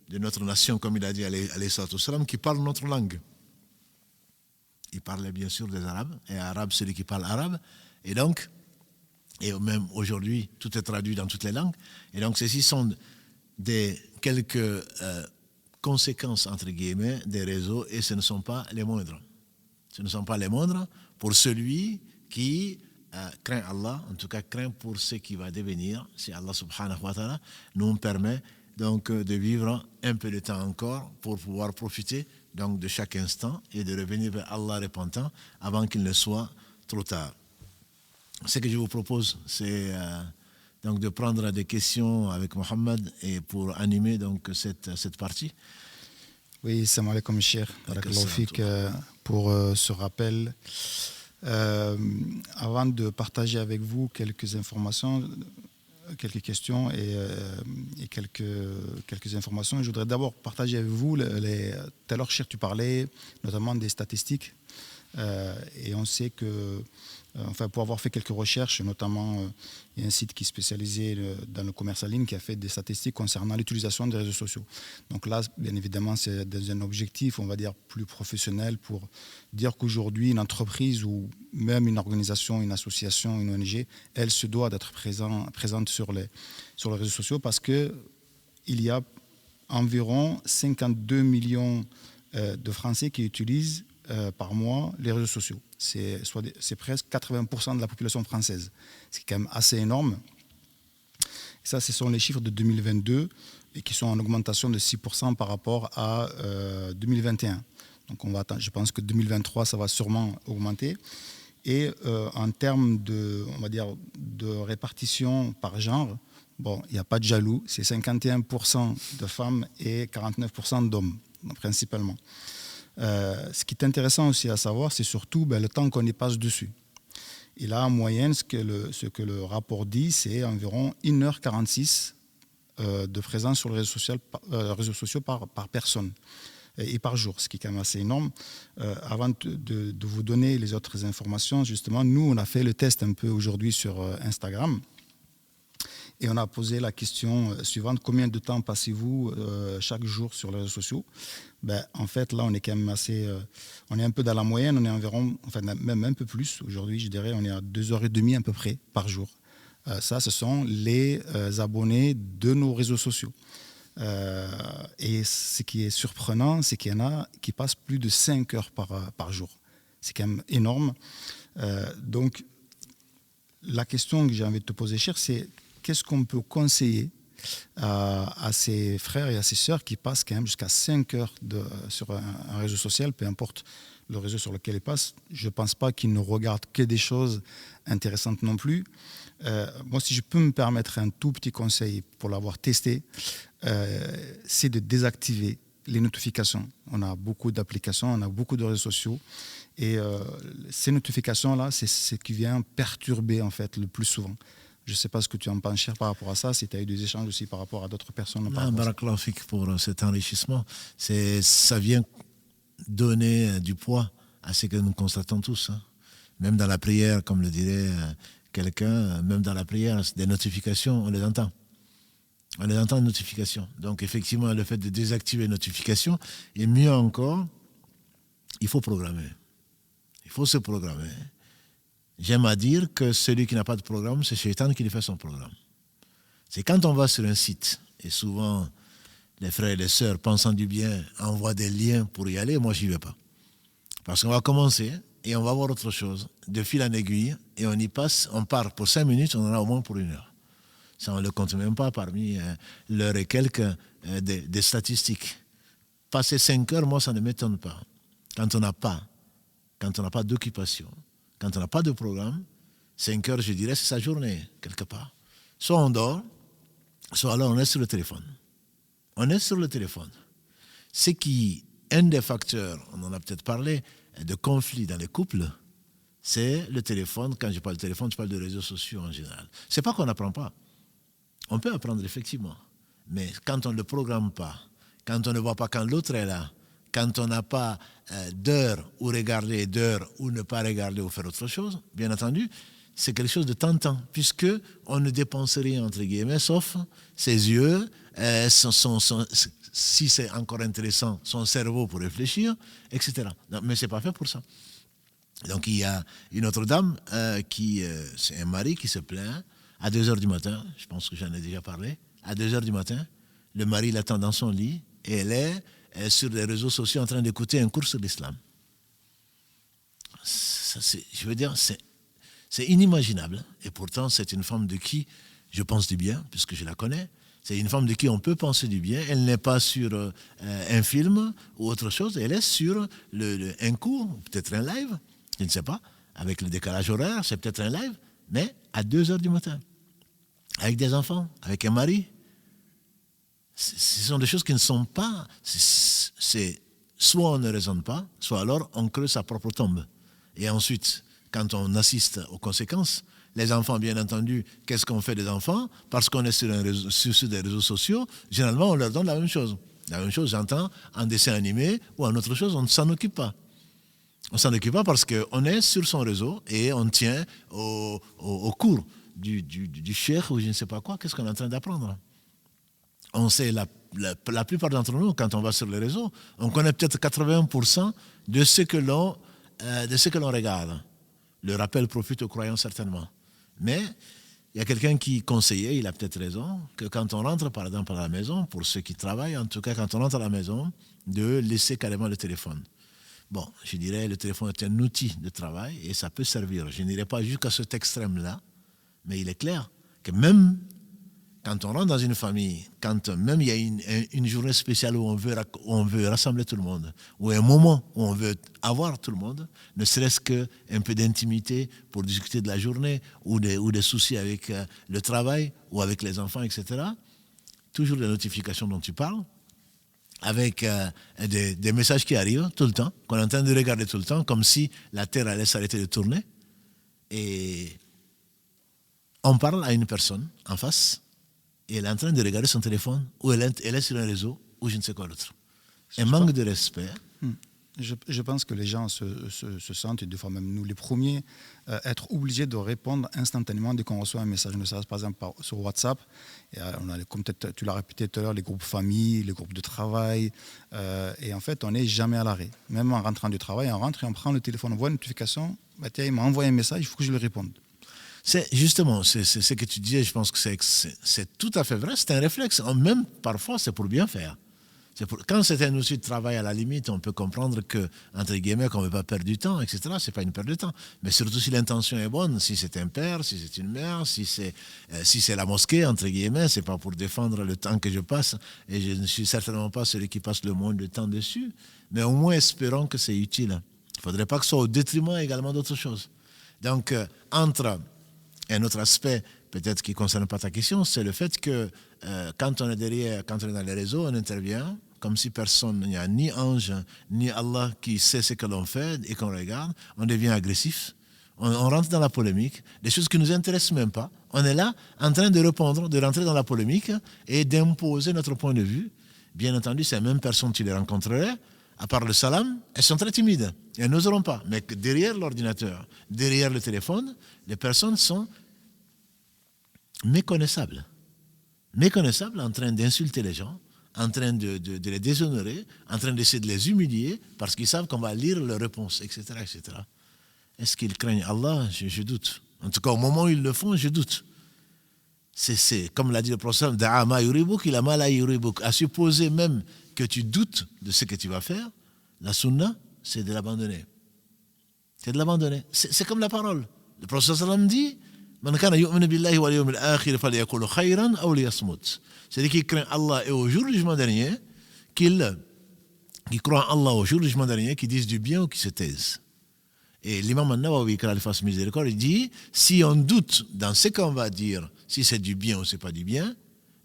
de notre nation, comme il a dit alayhi sallam, qui parlent notre langue. Il parlait bien sûr des Arabes, et arabe, celui qui parle arabe, et donc, et même aujourd'hui, tout est traduit dans toutes les langues, et donc ceci sont quelques conséquences, entre guillemets, des réseaux, et ce ne sont pas les moindres. Ce ne sont pas les moindres pour celui qui craint Allah, en tout cas craint pour ce qui va devenir, si Allah subhanahu wa ta'ala nous permet donc de vivre un peu de temps encore pour pouvoir profiter donc de chaque instant et de revenir vers Allah repentant avant qu'il ne soit trop tard. Ce que je vous propose, c'est donc de prendre des questions avec Mohamed et pour animer donc cette partie. Oui, salam alaikum, cher. Pour ce rappel. Avant de partager avec vous quelques informations, quelques questions et quelques informations, je voudrais d'abord partager avec vous, tout à l'heure, cher, tu parlais notamment des statistiques. Et on sait que, pour avoir fait quelques recherches, notamment il y a un site qui est spécialisé dans le commerce en ligne qui a fait des statistiques concernant l'utilisation des réseaux sociaux. Donc là, bien évidemment, c'est dans un objectif, on va dire, plus professionnel pour dire qu'aujourd'hui, une entreprise ou même une organisation, une association, une ONG, elle se doit d'être présente sur les réseaux sociaux parce qu'il y a environ 52 millions de Français qui utilisent par mois les réseaux sociaux. C'est presque 80% de la population française. C'est quand même assez énorme. Et ça, ce sont les chiffres de 2022 et qui sont en augmentation de 6% par rapport à 2021. Donc on va attendre, je pense que 2023, ça va sûrement augmenter. Et en termes de répartition par genre, bon, il n'y a pas de jaloux, c'est 51% de femmes et 49% d'hommes, principalement. Ce qui est intéressant aussi à savoir, c'est surtout le temps qu'on y passe dessus. Et là, en moyenne, ce que le rapport dit, c'est environ 1h46 de présence sur les réseaux sociaux par personne et par jour, ce qui est quand même assez énorme. Avant de vous donner les autres informations, justement, nous, on a fait le test un peu aujourd'hui sur Instagram. Et on a posé la question suivante, combien de temps passez-vous chaque jour sur les réseaux sociaux? En fait, là, on est quand même on est un peu dans la moyenne, on est environ, même un peu plus. Aujourd'hui, je dirais, on est à 2h30 à peu près par jour Ça, ce sont les abonnés de nos réseaux sociaux. Et ce qui est surprenant, c'est qu'il y en a qui passent plus de 5 heures par jour. C'est quand même énorme. Donc, la question que j'ai envie de te poser, cher, c'est qu'est-ce qu'on peut conseiller à ses frères et à ses sœurs qui passent quand même jusqu'à 5 heures sur un réseau social, peu importe le réseau sur lequel ils passent. Je ne pense pas qu'ils ne regardent que des choses intéressantes non plus. Moi, si je peux me permettre un tout petit conseil pour l'avoir testé, c'est de désactiver les notifications. On a beaucoup d'applications, on a beaucoup de réseaux sociaux. Et ces notifications-là, c'est ce qui vient perturber en fait le plus souvent. Je ne sais pas ce que tu en penses, cher, par rapport à ça, si tu as eu des échanges aussi par rapport à d'autres personnes. Barakallahu fik pour cet enrichissement. Ça vient donner du poids à ce que nous constatons tous. Hein. Même dans la prière, comme le dirait quelqu'un, même dans la prière, des notifications, on les entend. On les entend, les notifications. Donc effectivement, le fait de désactiver les notifications, et mieux encore, il faut programmer. Il faut se programmer. J'aime à dire que celui qui n'a pas de programme, c'est Shaitan qui lui fait son programme. C'est quand on va sur un site, et souvent les frères et les sœurs, pensant du bien, envoient des liens pour y aller, moi j'y vais pas. Parce qu'on va commencer et on va voir autre chose, de fil en aiguille, et on y passe, on part pour 5 minutes, on en a au moins pour 1 heure. Ça on ne le compte même pas parmi l'heure et quelques des statistiques. Passer 5 heures, moi ça ne m'étonne pas. Quand on n'a pas d'occupation, quand on n'a pas de programme, 5 heures, je dirais, c'est sa journée, quelque part. Soit on dort, soit alors on est sur le téléphone. On est sur le téléphone. Un des facteurs, on en a peut-être parlé, de conflit dans les couples, c'est le téléphone. Quand je parle de téléphone, je parle de réseaux sociaux en général. C'est pas qu'on n'apprend pas. On peut apprendre effectivement. Mais quand on ne le programme pas, quand on ne voit pas quand l'autre est là, quand on n'a pas d'heure où regarder, d'heure où ne pas regarder ou faire autre chose, bien entendu, c'est quelque chose de tentant, puisqu'on ne dépense rien, entre guillemets, sauf ses yeux, si c'est encore intéressant, son cerveau pour réfléchir, etc. Non, mais ce n'est pas fait pour ça. Donc il y a une autre dame, c'est un mari qui se plaint à 2 heures du matin, je pense que j'en ai déjà parlé, à 2 heures du matin, le mari l'attend dans son lit et elle est sur les réseaux sociaux en train d'écouter un cours sur l'islam. Je veux dire, c'est inimaginable. Et pourtant, c'est une femme de qui je pense du bien, puisque je la connais. C'est une femme de qui on peut penser du bien. Elle n'est pas sur un film ou autre chose. Elle est sur un cours, peut-être un live, je ne sais pas. Avec le décalage horaire, c'est peut-être un live, mais à 2 heures du matin. Avec des enfants, avec un mari. Ce sont des choses qui ne sont pas... soit on ne raisonne pas, soit alors on creuse sa propre tombe. Et ensuite, quand on assiste aux conséquences, les enfants, bien entendu, qu'est-ce qu'on fait des enfants? Parce qu'on est sur des réseaux sociaux, généralement, on leur donne la même chose. La même chose, j'entends, en dessin animé ou en autre chose, on ne s'en occupe pas. On ne s'en occupe pas parce qu'on est sur son réseau et on tient au cours du cheikh ou je ne sais pas quoi, qu'est-ce qu'on est en train d'apprendre. On sait, la plupart d'entre nous, quand on va sur les réseaux, on connaît peut-être 80% de ce que l'on regarde. Le rappel profite aux croyants certainement. Mais il y a quelqu'un qui conseillait, il a peut-être raison, que quand on rentre par exemple à la maison, pour ceux qui travaillent, en tout cas quand on rentre à la maison, de laisser carrément le téléphone. Bon, je dirais le téléphone est un outil de travail et ça peut servir. Je n'irai pas jusqu'à cet extrême-là, mais il est clair que même quand on rentre dans une famille, quand même il y a une journée spéciale où on veut rassembler tout le monde, ou un moment où on veut avoir tout le monde, ne serait-ce qu'un peu d'intimité pour discuter de la journée ou des soucis avec le travail ou avec les enfants, etc. Toujours les notifications dont tu parles, avec des messages qui arrivent tout le temps, qu'on est en train de regarder tout le temps, comme si la Terre allait s'arrêter de tourner. Et on parle à une personne en face, et elle est en train de regarder son téléphone, ou elle est sur un réseau, ou je ne sais quoi d'autre. Un manque de respect. Je pense que les gens se sentent, et des fois même nous les premiers, être obligés de répondre instantanément dès qu'on reçoit un message. Ne serait-ce par exemple sur WhatsApp. Et on a, comme tu l'as répété tout à l'heure, les groupes famille, les groupes de travail. Et en fait, on n'est jamais à l'arrêt. Même en rentrant du travail, on rentre et on prend le téléphone, on voit une notification. Bah, tiens, il m'a envoyé un message, il faut que je lui réponde. C'est ce que tu disais, je pense que c'est tout à fait vrai, c'est un réflexe. Même parfois, c'est pour bien faire. Quand c'est un outil de travail, à la limite, on peut comprendre que, entre guillemets, qu'on ne veut pas perdre du temps, etc. C'est pas une perte de temps. Mais surtout si l'intention est bonne, si c'est un père, si c'est une mère, si c'est la mosquée, entre guillemets, c'est pas pour défendre le temps que je passe. Et je ne suis certainement pas celui qui passe le moins de temps dessus. Mais au moins, espérons que c'est utile. Il ne faudrait pas que ce soit au détriment également d'autres choses. Donc, entre un autre aspect, peut-être qui ne concerne pas ta question, c'est le fait que quand on est dans les réseaux, on intervient comme si personne, il n'y a ni ange, ni Allah qui sait ce que l'on fait et qu'on regarde, on devient agressif, on rentre dans la polémique, des choses qui ne nous intéressent même pas. On est là en train de répondre, de rentrer dans la polémique et d'imposer notre point de vue. Bien entendu, ces mêmes personnes, tu les rencontrerais, à part le salam, elles sont très timides. Elles n'oseront pas. Mais derrière l'ordinateur, derrière le téléphone, les personnes sont méconnaissables. Méconnaissables, en train d'insulter les gens, en train de les déshonorer, en train d'essayer de les humilier, parce qu'ils savent qu'on va lire leurs réponses, etc., etc. Est-ce qu'ils craignent Allah? Je doute. En tout cas, au moment où ils le font, je doute. C'est comme l'a dit le prophète, Da'ama yuribuk, il a mal à yuribuk. À supposer même que tu doutes de ce que tu vas faire, la sunna, c'est de l'abandonner. C'est de l'abandonner. C'est comme la parole. Le prophète sallam dit, Man kana yu'minu billahi wal yawmil akhir falyaqul khayran aw liyasmut. C'est-à-dire qu'il craint Allah et au jour du jugement dernier, qui croit en Allah au jour du jugement dernier, qui disent du bien ou qui se taisent. Et l'imam An-Nawawi, qu'Allah fasse miséricorde, il dit, si on doute dans ce qu'on va dire, si c'est du bien ou c'est pas du bien,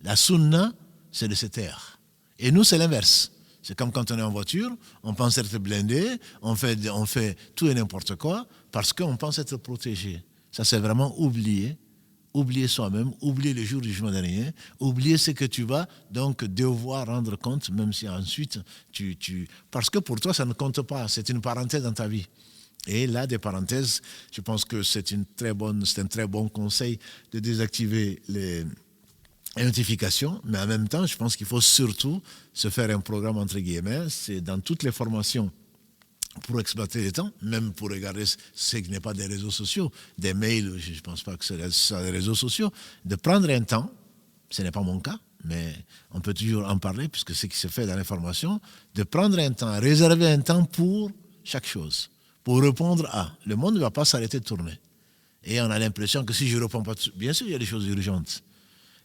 la sunna, c'est de se taire. Et nous, c'est l'inverse. C'est comme quand on est en voiture, on pense être blindé, on fait tout et n'importe quoi, parce qu'on pense être protégé. Ça, c'est vraiment oublier soi-même, oublier le jour du jugement dernier, oublier ce que tu vas donc devoir rendre compte, même si ensuite parce que pour toi, ça ne compte pas, c'est une parenthèse dans ta vie. Et là, des parenthèses, je pense que c'est un très bon conseil de désactiver les notifications, mais en même temps, je pense qu'il faut surtout se faire un programme entre guillemets, c'est dans toutes les formations pour exploiter le temps, même pour regarder ce qui n'est pas des réseaux sociaux, des mails, je ne pense pas que c'est des réseaux sociaux, de prendre un temps, ce n'est pas mon cas, mais on peut toujours en parler puisque c'est ce qui se fait dans l'information, de prendre un temps, réserver un temps pour chaque chose, pour répondre à. Le monde ne va pas s'arrêter de tourner. Et on a l'impression que si je ne réponds pas, bien sûr il y a des choses urgentes.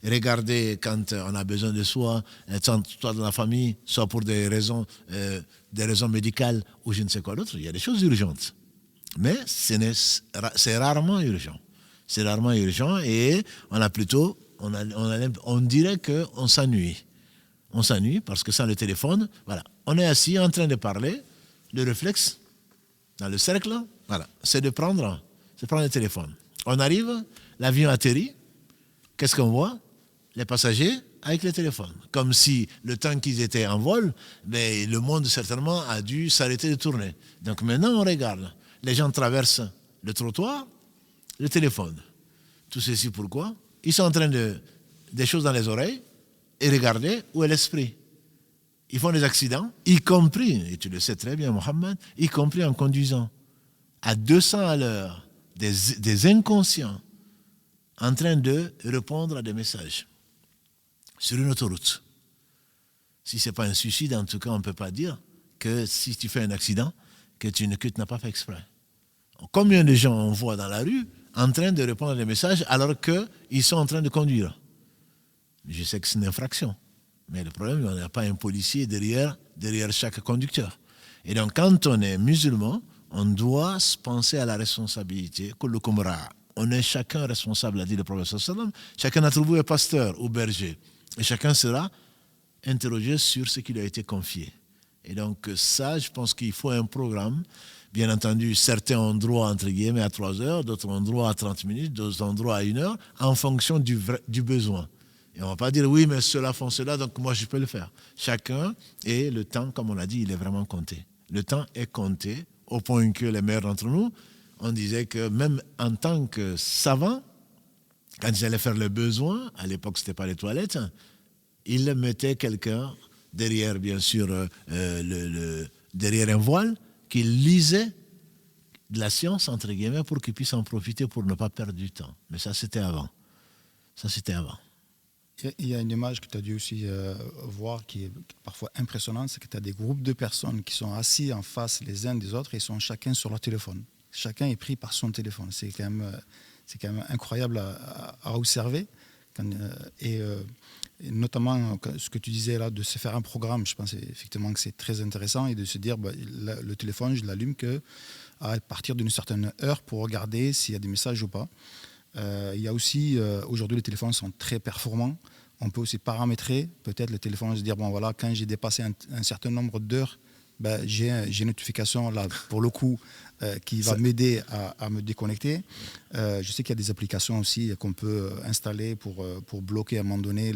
Regardez quand on a besoin de soi, soit dans la famille, soit pour des raisons médicales ou je ne sais quoi d'autre, il y a des choses urgentes. Mais c'est rarement urgent. C'est rarement urgent et on dirait qu'on s'ennuie. On s'ennuie parce que sans le téléphone, voilà, on est assis en train de parler, le réflexe dans le cercle, voilà, c'est de prendre le téléphone. On arrive, l'avion atterrit, qu'est-ce qu'on voit? Les passagers avec le téléphone. Comme si le temps qu'ils étaient en vol, mais le monde certainement a dû s'arrêter de tourner. Donc maintenant on regarde. Les gens traversent le trottoir, le téléphone. Tout ceci pourquoi? Ils sont en train des choses dans les oreilles et regarder où est l'esprit. Ils font des accidents, y compris, et tu le sais très bien Mohamed, y compris en conduisant à 200 à l'heure, des inconscients en train de répondre à des messages sur une autoroute. Si ce n'est pas un suicide, en tout cas, on ne peut pas dire que si tu fais un accident, que tu n'as pas fait exprès. Combien de gens on voit dans la rue en train de répondre à des messages alors qu'ils sont en train de conduire? Je sais que c'est une infraction, mais le problème, il n'y a pas un policier derrière chaque conducteur. Et donc, quand on est musulman, on doit penser à la responsabilité. On est chacun responsable, a dit le prophète sallam. Chacun attribué pasteur ou berger. Et chacun sera interrogé sur ce qui lui a été confié. Et donc ça, je pense qu'il faut un programme. Bien entendu, certains ont droit, entre guillemets, à 3 heures, d'autres ont droit à 30 minutes, d'autres ont droit à 1 heure, en fonction du besoin. Et on ne va pas dire, oui, mais ceux-là font cela, donc moi je peux le faire. Chacun, et le temps, comme on l'a dit, il est vraiment compté. Le temps est compté, au point que les meilleurs d'entre nous, on disait que même en tant que savant, quand ils allaient faire le besoin, à l'époque, ce n'était pas les toilettes, ils mettaient quelqu'un derrière, bien sûr, derrière un voile, qui lisait de la science, entre guillemets, pour qu'ils puissent en profiter pour ne pas perdre du temps. Mais ça, c'était avant. Il y a une image que tu as dû aussi voir qui est parfois impressionnante, c'est que tu as des groupes de personnes qui sont assis en face les uns des autres et ils sont chacun sur leur téléphone. Chacun est pris par son téléphone. C'est quand même incroyable à observer. Et notamment ce que tu disais là, de se faire un programme, je pense effectivement que c'est très intéressant et de se dire le téléphone, je l'allume à partir d'une certaine heure pour regarder s'il y a des messages ou pas. Il y a aussi, aujourd'hui les téléphones sont très performants. On peut aussi paramétrer peut-être le téléphone, se dire bon voilà, quand j'ai dépassé un certain nombre d'heures, j'ai une notification là pour le coup qui va m'aider à me déconnecter. Je sais qu'il y a des applications aussi qu'on peut installer pour bloquer à un moment donné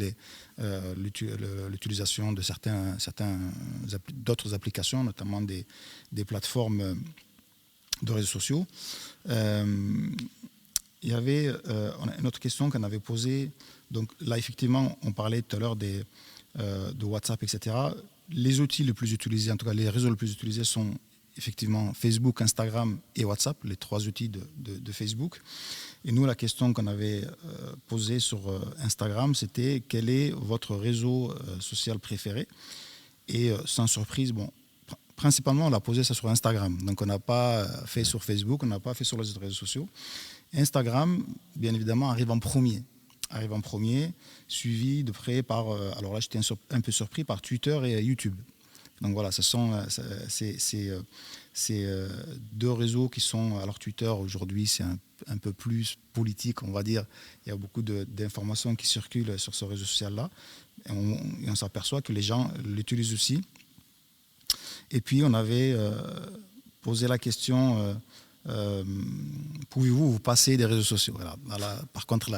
l'utilisation de d'autres applications, notamment des plateformes de réseaux sociaux. Il y avait une autre question qu'on avait posée. Donc là, effectivement, on parlait tout à l'heure de WhatsApp, etc. Les outils les plus utilisés, en tout cas les réseaux les plus utilisés sont effectivement Facebook, Instagram et WhatsApp, les trois outils de Facebook. Et nous, la question qu'on avait posée sur Instagram, c'était quel est votre réseau social préféré? Et sans surprise, principalement, on a posé ça sur Instagram. Donc, on n'a pas fait sur Facebook, on n'a pas fait sur les autres réseaux sociaux. Instagram, bien évidemment, arrive en premier, suivi de près par, alors là j'étais un peu surpris, par Twitter et YouTube. Donc voilà, c'est deux réseaux qui sont, alors Twitter aujourd'hui c'est un peu plus politique, on va dire, il y a beaucoup d'informations qui circulent sur ce réseau social-là, et on s'aperçoit que les gens l'utilisent aussi. Et puis on avait posé la question... pouvez-vous vous passer des réseaux sociaux? Voilà, par contre,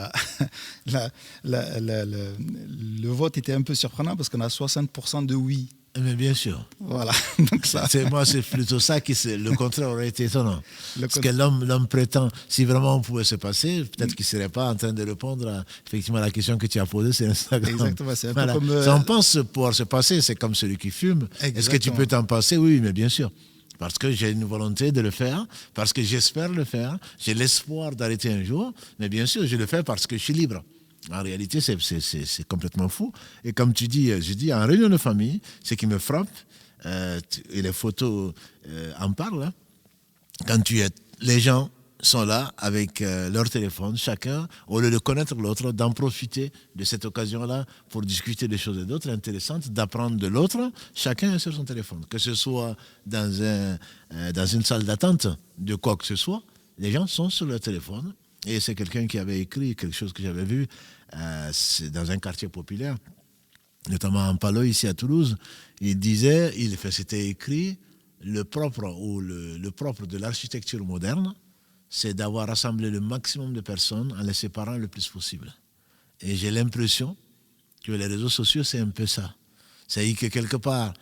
le vote était un peu surprenant parce qu'on a 60% de oui. Mais bien sûr. Voilà. Donc moi, c'est plutôt ça le contraire aurait été étonnant. Parce que l'homme prétend, si vraiment on pouvait se passer, peut-être qu'il ne serait pas en train de répondre effectivement à la question que tu as posée, c'est Instagram. Exactement. C'est un peu comme. Si on pense pouvoir se passer, c'est comme celui qui fume. Exactement. Est-ce que tu peux t'en passer? Oui, mais bien sûr. Parce que j'ai une volonté de le faire, parce que j'espère le faire, j'ai l'espoir d'arrêter un jour, mais bien sûr, je le fais parce que je suis libre. En réalité, c'est complètement fou. Et comme tu dis, je dis, en réunion de famille, ce qui me frappe, et les photos en parlent, hein, quand les gens sont là avec leur téléphone, chacun, au lieu de connaître l'autre, d'en profiter de cette occasion-là pour discuter des choses et d'autres intéressantes, d'apprendre de l'autre, chacun est sur son téléphone. Que ce soit dans une salle d'attente de quoi que ce soit, les gens sont sur leur téléphone. Et c'est quelqu'un qui avait écrit quelque chose que j'avais vu dans un quartier populaire, notamment en Palo, ici à Toulouse. Il disait, c'était écrit, le propre de l'architecture moderne, c'est d'avoir rassemblé le maximum de personnes en les séparant le plus possible. Et j'ai l'impression que les réseaux sociaux, c'est un peu ça. C'est-à-dire que quelque part,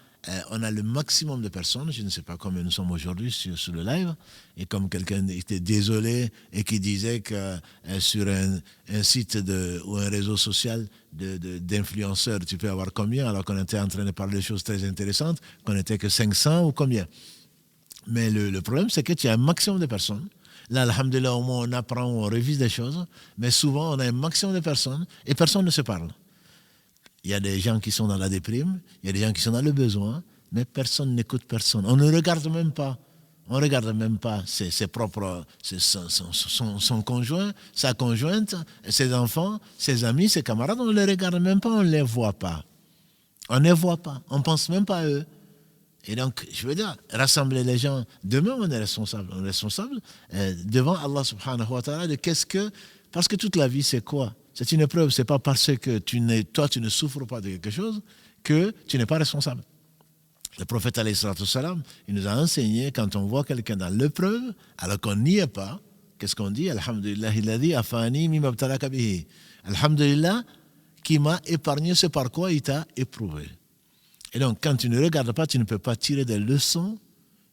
on a le maximum de personnes, je ne sais pas combien nous sommes aujourd'hui sur le live, et comme quelqu'un était désolé et qui disait que sur un site ou un réseau social d'influenceurs, tu peux avoir combien, alors qu'on était en train de parler de choses très intéressantes, qu'on n'était que 500 ou combien. Mais le problème, c'est que tu as un maximum de personnes. Là, alhamdoulilah, au moins on apprend, on révise des choses, mais souvent on a un maximum de personnes et personne ne se parle. Il y a des gens qui sont dans la déprime, il y a des gens qui sont dans le besoin, mais personne n'écoute personne. On ne regarde même pas. On ne regarde même pas ses propres, son conjoint, sa conjointe, ses enfants, ses amis, ses camarades. On ne les regarde même pas, on ne les voit pas. On ne les voit pas, on ne pense même pas à eux. Et donc, je veux dire, rassembler les gens, demain on est responsable. On est responsable devant Allah subhanahu wa ta'ala de parce que toute la vie c'est quoi? C'est une épreuve, c'est pas parce que toi tu ne souffres pas de quelque chose que tu n'es pas responsable. Le prophète alayhi salatu wassalam, il nous a enseigné quand on voit quelqu'un dans l'épreuve, alors qu'on n'y est pas, qu'est-ce qu'on dit? Alhamdulillah alladhi afani mimma ibtalaka bihi. Alhamdulillah qui m'a épargné ce par quoi il t'a éprouvé. Et donc, quand tu ne regardes pas, tu ne peux pas tirer des leçons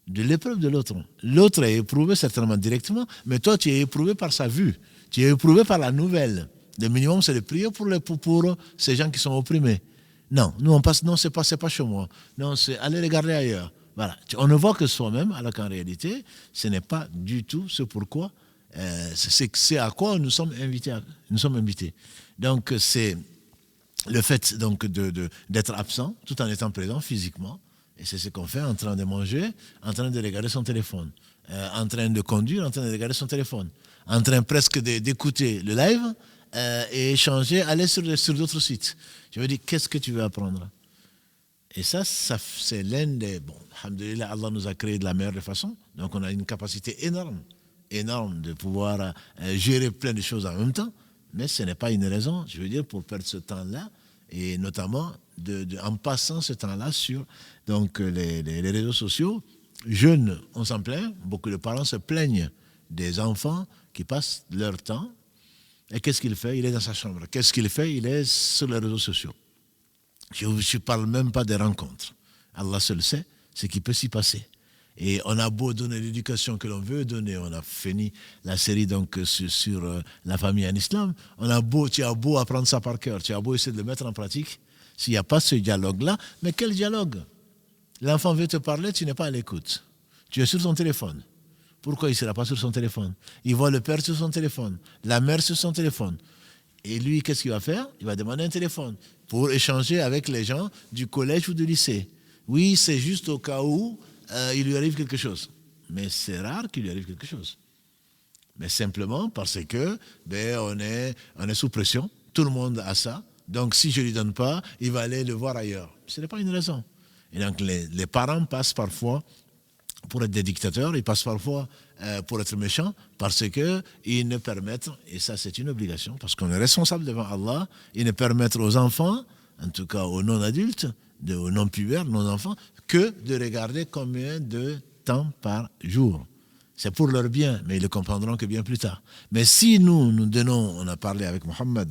de l'épreuve de l'autre. L'autre est éprouvé certainement directement, mais toi, tu es éprouvé par sa vue. Tu es éprouvé par la nouvelle. Le minimum, c'est de prier pour ces gens qui sont opprimés. Non, nous on passe, non, c'est pas chez moi. Non, c'est aller regarder ailleurs. Voilà. On ne voit que soi-même, alors qu'en réalité, ce n'est pas du tout ce pourquoi, c'est à quoi nous sommes invités. Donc, c'est le fait donc, d'être absent, tout en étant présent physiquement. Et c'est ce qu'on fait en train de manger, en train de regarder son téléphone, en train de conduire, en train de regarder son téléphone, en train presque d'écouter le live et échanger, aller sur d'autres sites. Je me dis, qu'est-ce que tu veux apprendre? Et ça c'est l'un des... Bon, alhamdoulilah, Allah nous a créé de la meilleure façon. Donc on a une capacité énorme de pouvoir gérer plein de choses en même temps. Mais ce n'est pas une raison, je veux dire, pour perdre ce temps-là. Et notamment, en passant ce temps-là sur donc, les réseaux sociaux, jeunes, on s'en plaint. Beaucoup de parents se plaignent des enfants qui passent leur temps. Et qu'est-ce qu'il fait? Il est dans sa chambre. Qu'est-ce qu'il fait? Il est sur les réseaux sociaux. Je ne parle même pas des rencontres. Allah seul sait ce qui peut s'y passer. Et on a beau donner l'éducation que l'on veut donner, on a fini la série donc sur la famille en islam, tu as beau apprendre ça par cœur, tu as beau essayer de le mettre en pratique, s'il n'y a pas ce dialogue-là, mais quel dialogue? L'enfant veut te parler, tu n'es pas à l'écoute. Tu es sur ton téléphone. Pourquoi il ne sera pas sur son téléphone? Il voit le père sur son téléphone, la mère sur son téléphone. Et lui, qu'est-ce qu'il va faire? Il va demander un téléphone pour échanger avec les gens du collège ou du lycée. Oui, c'est juste au cas où il lui arrive quelque chose. Mais c'est rare qu'il lui arrive quelque chose. Mais simplement parce que on est sous pression. Tout le monde a ça. Donc si je ne lui donne pas, il va aller le voir ailleurs. Ce n'est pas une raison. Et donc les parents passent parfois pour être des dictateurs, ils passent parfois pour être méchants parce qu'ils ne permettent, et ça c'est une obligation, parce qu'on est responsable devant Allah, ils ne permettent aux enfants, en tout cas aux non-adultes, aux non-pubères, non-enfants, que de regarder combien de temps par jour. C'est pour leur bien, mais ils le comprendront que bien plus tard. Mais si nous donnons, on a parlé avec Mohamed,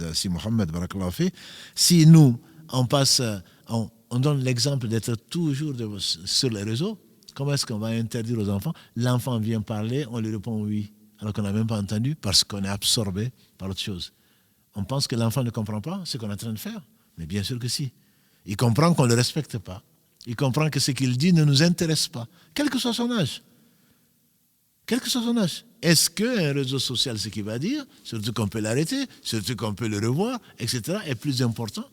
barakallahu fi, si nous, on donne l'exemple d'être toujours sur les réseaux, comment est-ce qu'on va interdire aux enfants? L'enfant vient parler, on lui répond oui, alors qu'on n'a même pas entendu parce qu'on est absorbé par autre chose. On pense que l'enfant ne comprend pas ce qu'on est en train de faire, mais bien sûr que si. Il comprend qu'on ne le respecte pas. Il comprend que ce qu'il dit ne nous intéresse pas, quel que soit son âge. Quel que soit son âge. Est-ce qu'un réseau social, ce qu'il va dire, surtout qu'on peut l'arrêter, surtout qu'on peut le revoir, etc., est plus important?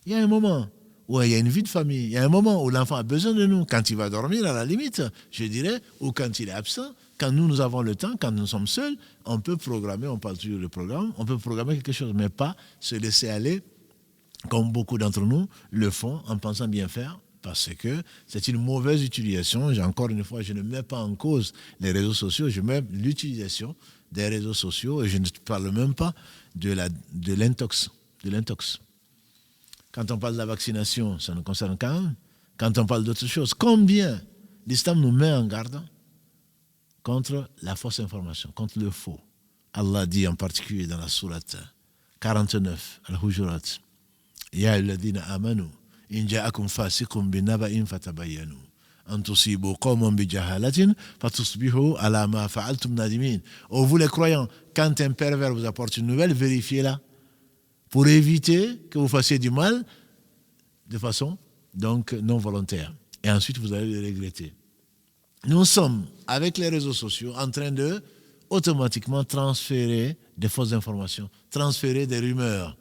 Il y a un moment où il y a une vie de famille, il y a un moment où l'enfant a besoin de nous, quand il va dormir à la limite, je dirais, ou quand il est absent, quand nous avons le temps, quand nous sommes seuls, on peut programmer, on parle toujours de programme, on peut programmer quelque chose, mais pas se laisser aller, comme beaucoup d'entre nous le font, en pensant bien faire, parce que c'est une mauvaise utilisation. Encore une fois, je ne mets pas en cause les réseaux sociaux, je mets l'utilisation des réseaux sociaux, et je ne parle même pas de l'intox. Quand on parle de la vaccination, ça nous concerne quand même. Quand on parle d'autres choses, combien l'islam nous met en garde contre la fausse information, contre le faux. Allah dit en particulier dans la sourate 49, Al-Hujurat, Ya alladhina amanu, in ja'akum fasiqun binaba'in fatabayyanu, an tusibu qawman bijahalatin fatusbihu ala ma fa'altum nadimin. Oh, vous les croyants, quand un pervers vous apporte une nouvelle, vérifiez-la, pour éviter que vous fassiez du mal de façon donc non volontaire. Et ensuite, vous allez le regretter. Nous sommes, avec les réseaux sociaux, en train de automatiquement transférer des fausses informations, transférer des rumeurs.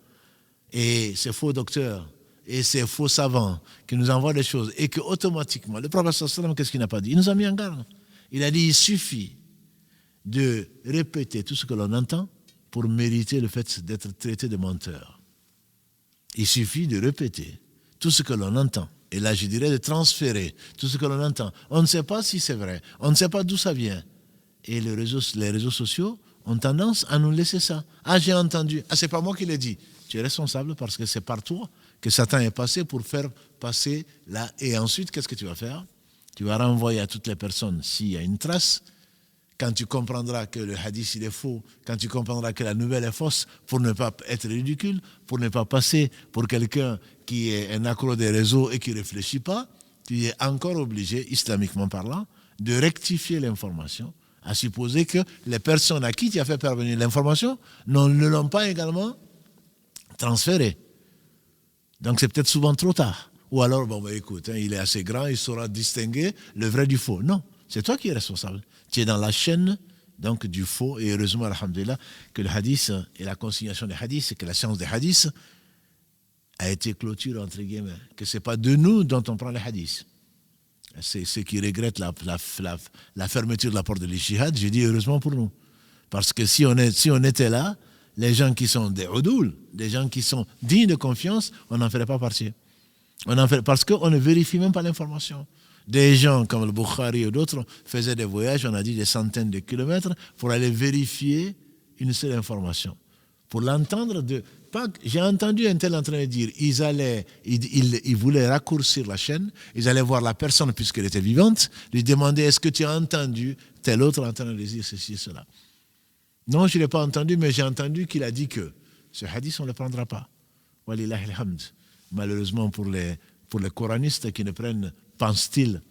Et ces faux docteurs et ces faux savants qui nous envoient des choses, et que automatiquement, le prophète sallallahu alayhi wa sallam, qu'est-ce qu'il n'a pas dit? Il nous a mis en garde. Il a dit, il suffit de répéter tout ce que l'on entend pour mériter le fait d'être traité de menteur. Il suffit de répéter tout ce que l'on entend. Et là, je dirais de transférer tout ce que l'on entend. On ne sait pas si c'est vrai. On ne sait pas d'où ça vient. Et les réseaux sociaux ont tendance à nous laisser ça. Ah, j'ai entendu. Ah, c'est pas moi qui l'ai dit. Tu es responsable parce que c'est par toi que Satan est passé pour faire passer là. Et ensuite, qu'est-ce que tu vas faire? Tu vas renvoyer à toutes les personnes s'il y a une trace. Quand tu comprendras que le hadith il est faux, quand tu comprendras que la nouvelle est fausse, pour ne pas être ridicule, pour ne pas passer pour quelqu'un qui est un accro des réseaux et qui ne réfléchit pas, tu es encore obligé, islamiquement parlant, de rectifier l'information, à supposer que les personnes à qui tu as fait parvenir l'information ne l'ont pas également transférée. Donc c'est peut-être souvent trop tard. Ou alors, écoute, il est assez grand, il saura distinguer le vrai du faux. Non, c'est toi qui es responsable. Tu es dans la chaîne donc, du faux. Et heureusement, alhamdulillah, que le hadith et la consignation des hadiths, que la science des hadiths a été clôturée, entre guillemets. Que ce n'est pas de nous dont on prend les hadiths. C'est ceux qui regrettent la fermeture de la porte de l'Ijtihad. Je dis heureusement pour nous. Parce que si on était là, les gens qui sont des udul, des gens qui sont dignes de confiance, on n'en ferait pas partie. Parce qu'on ne vérifie même pas l'information. Des gens comme le Bukhari ou d'autres faisaient des voyages, on a dit des centaines de kilomètres, pour aller vérifier une seule information. Pour l'entendre de... J'ai entendu un tel en train de dire, ils voulaient raccourcir la chaîne, ils allaient voir la personne puisqu'elle était vivante, lui demander est-ce que tu as entendu tel autre en train de dire ceci et cela. Non, je ne l'ai pas entendu, mais j'ai entendu qu'il a dit que ce hadith, on ne le prendra pas. Walillahi alhamd. Malheureusement pour les coranistes qui ne pensent-ils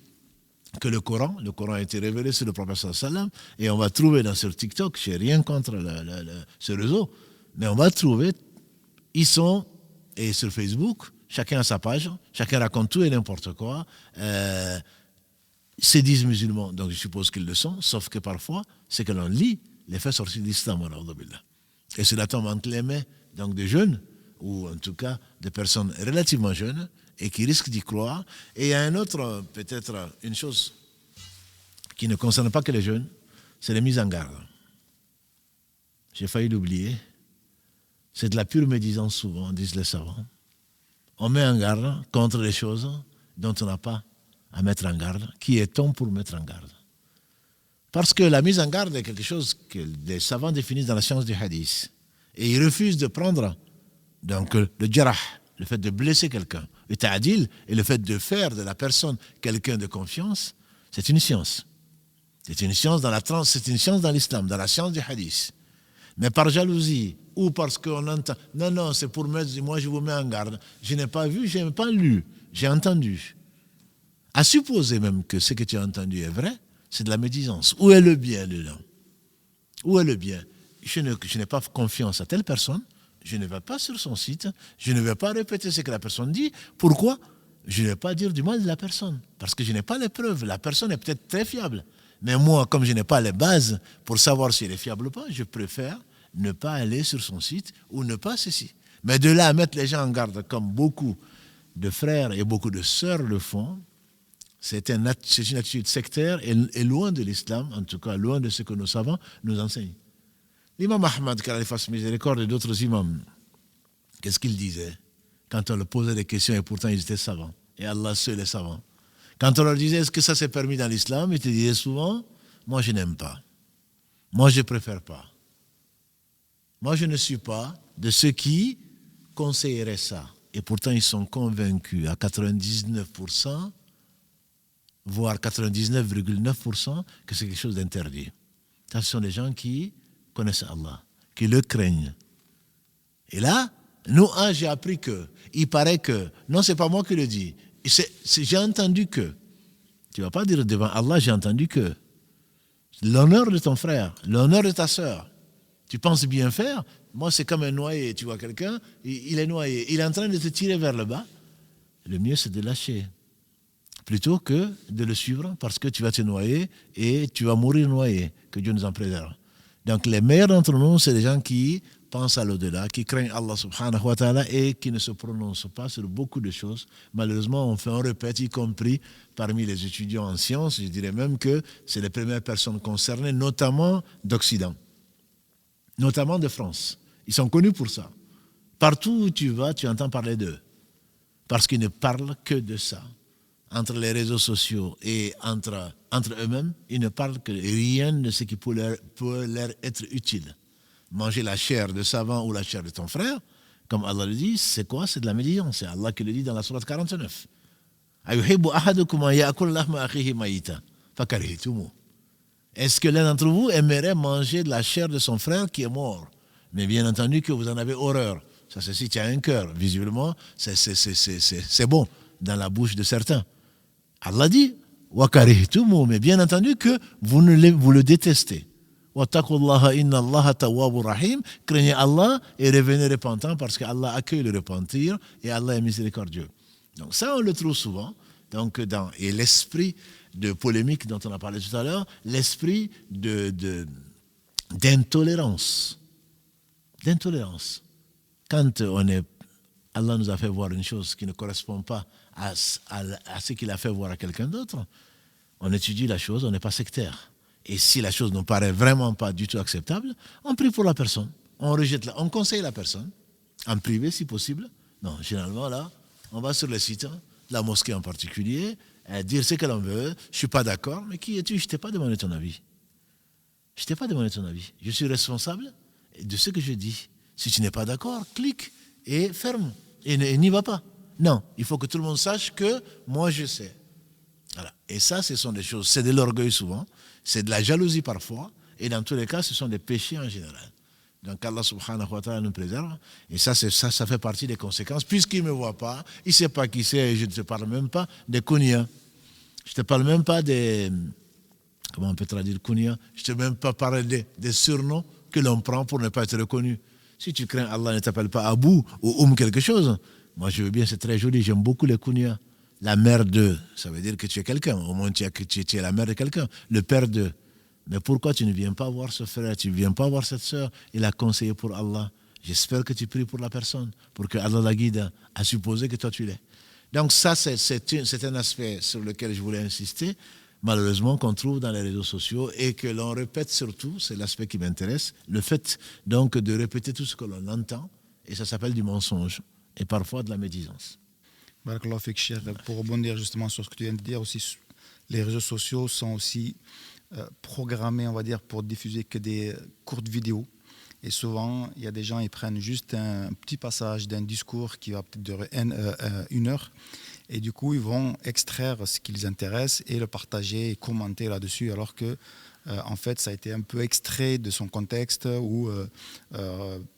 que le Coran a été révélé sur le prophète sallam, et on va trouver dans ce TikTok, je n'ai rien contre ce réseau, mais on va trouver, et sur Facebook, chacun a sa page, chacun raconte tout et n'importe quoi, se disent musulmans, donc je suppose qu'ils le sont, sauf que parfois, c'est que l'on lit les faits sortis de l'islam, et cela tombe entre les mains donc des jeunes, ou en tout cas des personnes relativement jeunes, et qui risquent d'y croire. Et il y a peut-être une chose qui ne concerne pas que les jeunes, c'est les mises en garde. J'ai failli l'oublier. C'est de la pure médisance souvent, disent les savants. On met en garde contre les choses dont on n'a pas à mettre en garde. Qui est-on pour mettre en garde? Parce que la mise en garde est quelque chose que les savants définissent dans la science du hadith. Et ils refusent de prendre donc, le jarah, le fait de blesser quelqu'un, le ta'adil, et le fait de faire de la personne quelqu'un de confiance, c'est une science. C'est une science dans l'islam, dans la science du hadith. Mais par jalousie, ou parce qu'on entend, non, c'est pour mettre, moi je vous mets en garde. Je n'ai pas vu, je n'ai pas lu, j'ai entendu. À supposer même que ce que tu as entendu est vrai, c'est de la médisance. Où est le bien dedans? Où est le bien? Je n'ai pas confiance à telle personne, je ne vais pas sur son site, je ne vais pas répéter ce que la personne dit. Pourquoi? Je ne vais pas dire du mal de la personne, parce que je n'ai pas les preuves. La personne est peut-être très fiable, mais moi, comme je n'ai pas les bases pour savoir si elle est fiable ou pas, je préfère ne pas aller sur son site ou ne pas ceci. Mais de là à mettre les gens en garde, comme beaucoup de frères et beaucoup de sœurs le font, c'est une attitude sectaire et loin de l'islam, en tout cas loin de ce que nos savants nous enseignent. L'imam Ahmad, qu'Allah fasse miséricorde, et d'autres imams, qu'est-ce qu'ils disaient quand on leur posait des questions, et pourtant ils étaient savants, et Allah seul est savant. Quand on leur disait est-ce que ça c'est permis dans l'islam, ils te disaient souvent moi je n'aime pas, moi je ne préfère pas, moi je ne suis pas de ceux qui conseilleraient ça. Et pourtant ils sont convaincus à 99%, voire 99,9% que c'est quelque chose d'interdit. Ça, ce sont des gens qui connaissent Allah, qui le craignent. Et là, nous, j'ai appris que, il paraît que, non, c'est pas moi qui le dis, j'ai entendu que. Tu ne vas pas dire devant Allah, j'ai entendu que. L'honneur de ton frère, l'honneur de ta sœur, tu penses bien faire, moi c'est comme un noyé, tu vois quelqu'un, il est noyé, il est en train de te tirer vers le bas, le mieux c'est de lâcher, plutôt que de le suivre, parce que tu vas te noyer et tu vas mourir noyé, que Dieu nous en préserve. Donc les meilleurs d'entre nous, c'est les gens qui pensent à l'au-delà, qui craignent Allah subhanahu wa ta'ala et qui ne se prononcent pas sur beaucoup de choses. Malheureusement, on répète, y compris parmi les étudiants en sciences, je dirais même que c'est les premières personnes concernées, notamment d'Occident, notamment de France. Ils sont connus pour ça. Partout où tu vas, tu entends parler d'eux, parce qu'ils ne parlent que de ça. Entre les réseaux sociaux et entre eux-mêmes, ils ne parlent que rien de ce qui peut leur être utile. Manger la chair de savant ou la chair de ton frère, comme Allah le dit, c'est quoi? C'est de la médisance. C'est Allah qui le dit dans la sourate 49. Est-ce que l'un d'entre vous aimerait manger de la chair de son frère qui est mort? Mais bien entendu que vous en avez horreur. Ça, c'est si tu as un cœur. Visiblement, c'est bon dans la bouche de certains. Allah dit, mais bien entendu que vous le détestez. Craignez Allah et revenez repentant parce qu'Allah accueille le repentir et Allah est miséricordieux. Donc ça, on le trouve souvent. Donc, et l'esprit de polémique dont on a parlé tout à l'heure, l'esprit d'intolérance. D'intolérance. Quand Allah nous a fait voir une chose qui ne correspond pas à ce qu'il a fait voir à quelqu'un d'autre, on étudie la chose, on n'est pas sectaire. Et si la chose ne paraît vraiment pas du tout acceptable, on prie pour la personne, on conseille la personne, en privé si possible. Non, généralement là, on va sur le site, la mosquée en particulier, dire ce que l'on veut, je ne suis pas d'accord, mais qui es-tu? Je ne t'ai pas demandé ton avis. Je ne t'ai pas demandé ton avis. Je suis responsable de ce que je dis. Si tu n'es pas d'accord, clique et ferme. Et n'y va pas. Non, il faut que tout le monde sache que moi je sais. Voilà. Et ça, ce sont des choses, c'est de l'orgueil souvent, c'est de la jalousie parfois, et dans tous les cas, ce sont des péchés en général. Donc Allah subhanahu wa ta'ala nous préserve, et ça fait partie des conséquences, puisqu'il ne me voit pas, il ne sait pas qui c'est, et je ne te parle même pas des kunya. Je ne te parle même pas des, comment on peut traduire kunya, je ne te même pas parler des surnoms que l'on prend pour ne pas être reconnu. Si tu crains Allah ne t'appelle pas Abou ou quelque chose, moi je veux bien, c'est très joli, j'aime beaucoup les kunya. La mère de, ça veut dire que tu es quelqu'un, au moins tu es la mère de quelqu'un, le père de. Mais pourquoi tu ne viens pas voir ce frère, tu ne viens pas voir cette sœur? Il a conseillé pour Allah. J'espère que tu pries pour la personne, pour que Allah la guide à supposer que toi tu l'es. Donc ça, c'est un aspect sur lequel je voulais insister, malheureusement qu'on trouve dans les réseaux sociaux et que l'on répète surtout, c'est l'aspect qui m'intéresse, le fait donc de répéter tout ce que l'on entend, et ça s'appelle du mensonge, et parfois de la médisance. Barakallahu fik, Cheikh. Pour rebondir justement sur ce que tu viens de dire aussi, les réseaux sociaux sont aussi programmés, on va dire, pour diffuser que des courtes vidéos. Et souvent, il y a des gens, ils prennent juste un petit passage d'un discours qui va peut-être durer une heure. Et du coup, ils vont extraire ce qui les intéresse et le partager et commenter là-dessus, alors que, en fait, ça a été un peu extrait de son contexte ou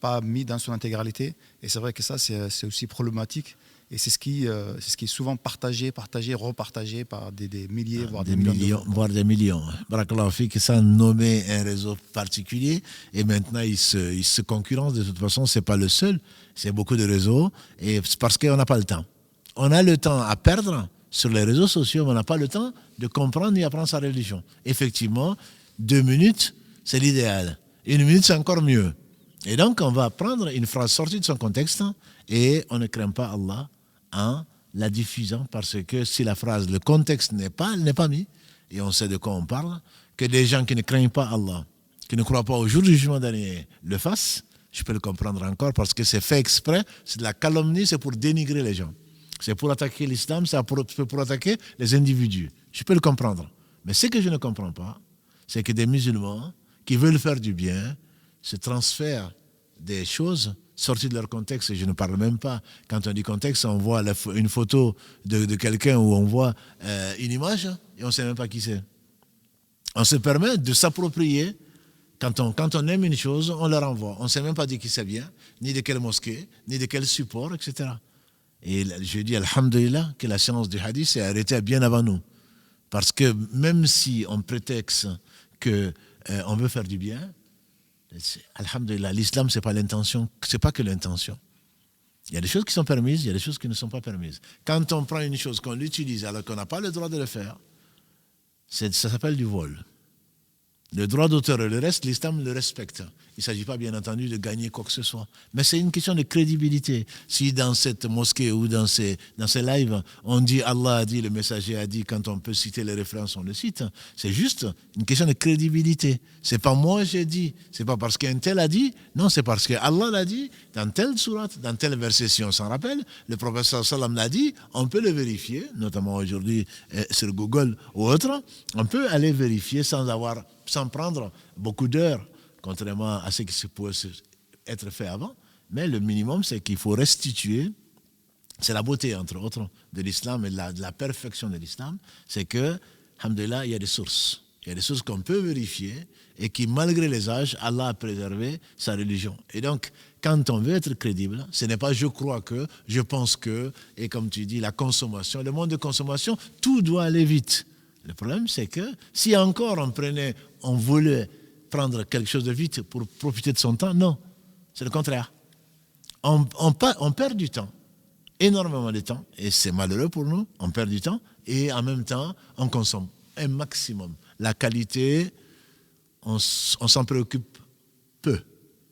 pas mis dans son intégralité. Et c'est vrai que ça, c'est aussi problématique. Et c'est ce qui est souvent partagé, repartagé par des milliers, voire des millions. Voire des millions. Barakallahu fik, ça nommé un réseau particulier. Et maintenant, ils se concurrencent. De toute façon, ce n'est pas le seul. C'est beaucoup de réseaux. Et c'est parce qu'on n'a pas le temps. On a le temps à perdre sur les réseaux sociaux, mais on n'a pas le temps de comprendre ni apprendre sa religion. Effectivement, 2 minutes, c'est l'idéal. 1 minute, c'est encore mieux. Et donc, on va prendre une phrase sortie de son contexte et on ne craint pas Allah en la diffusant, parce que si la phrase, le contexte n'est pas mis, et on sait de quoi on parle, que des gens qui ne craignent pas Allah, qui ne croient pas au jour du jugement dernier, le fassent, je peux le comprendre encore, parce que c'est fait exprès, c'est de la calomnie, c'est pour dénigrer les gens. C'est pour attaquer l'islam, c'est pour attaquer les individus. Je peux le comprendre. Mais ce que je ne comprends pas, c'est que des musulmans qui veulent faire du bien se transfèrent des choses sorties de leur contexte. Et je ne parle même pas. Quand on dit contexte, on voit une photo de quelqu'un où on voit une image et on ne sait même pas qui c'est. On se permet de s'approprier. Quand on aime une chose, on la renvoie. On ne sait même pas de qui ça vient, ni de quelle mosquée, ni de quel support, etc. Et je dis alhamdulillah que la science du hadith s'est arrêtée bien avant nous. Parce que même si on prétexte qu'on veut faire du bien, alhamdulillah, l'islam, ce n'est pas l'intention, c'est pas que l'intention. Il y a des choses qui sont permises, il y a des choses qui ne sont pas permises. Quand on prend une chose, qu'on l'utilise alors qu'on n'a pas le droit de le faire, ça s'appelle du vol. Le droit d'auteur et le reste, l'islam le respecte. Il ne s'agit pas, bien entendu, de gagner quoi que ce soit. Mais c'est une question de crédibilité. Si dans cette mosquée ou dans ces lives, on dit Allah a dit, le messager a dit, quand on peut citer les références, on le cite, c'est juste une question de crédibilité. Ce n'est pas moi j'ai dit, ce n'est pas parce qu'un tel a dit, non, c'est parce que Allah l'a dit, dans telle sourate, dans tel verset, si on s'en rappelle, le prophète sallam l'a dit, on peut le vérifier, notamment aujourd'hui sur Google ou autre, on peut aller vérifier sans prendre beaucoup d'heures, contrairement à ce qui pouvait être fait avant. Mais le minimum, c'est qu'il faut restituer, c'est la beauté, entre autres, de l'islam et de la perfection de l'islam, c'est que, alhamdoulilah, il y a des sources. Il y a des sources qu'on peut vérifier et qui, malgré les âges, Allah a préservé sa religion. Et donc, quand on veut être crédible, ce n'est pas je crois que, je pense que, et comme tu dis, la consommation, le monde de consommation, tout doit aller vite. Le problème, c'est que si encore on voulait prendre quelque chose de vite pour profiter de son temps, non, c'est le contraire. On perd du temps. énormément de temps, et c'est malheureux pour nous, on perd du temps, et en même temps, on consomme un maximum. La qualité, on s'en préoccupe peu.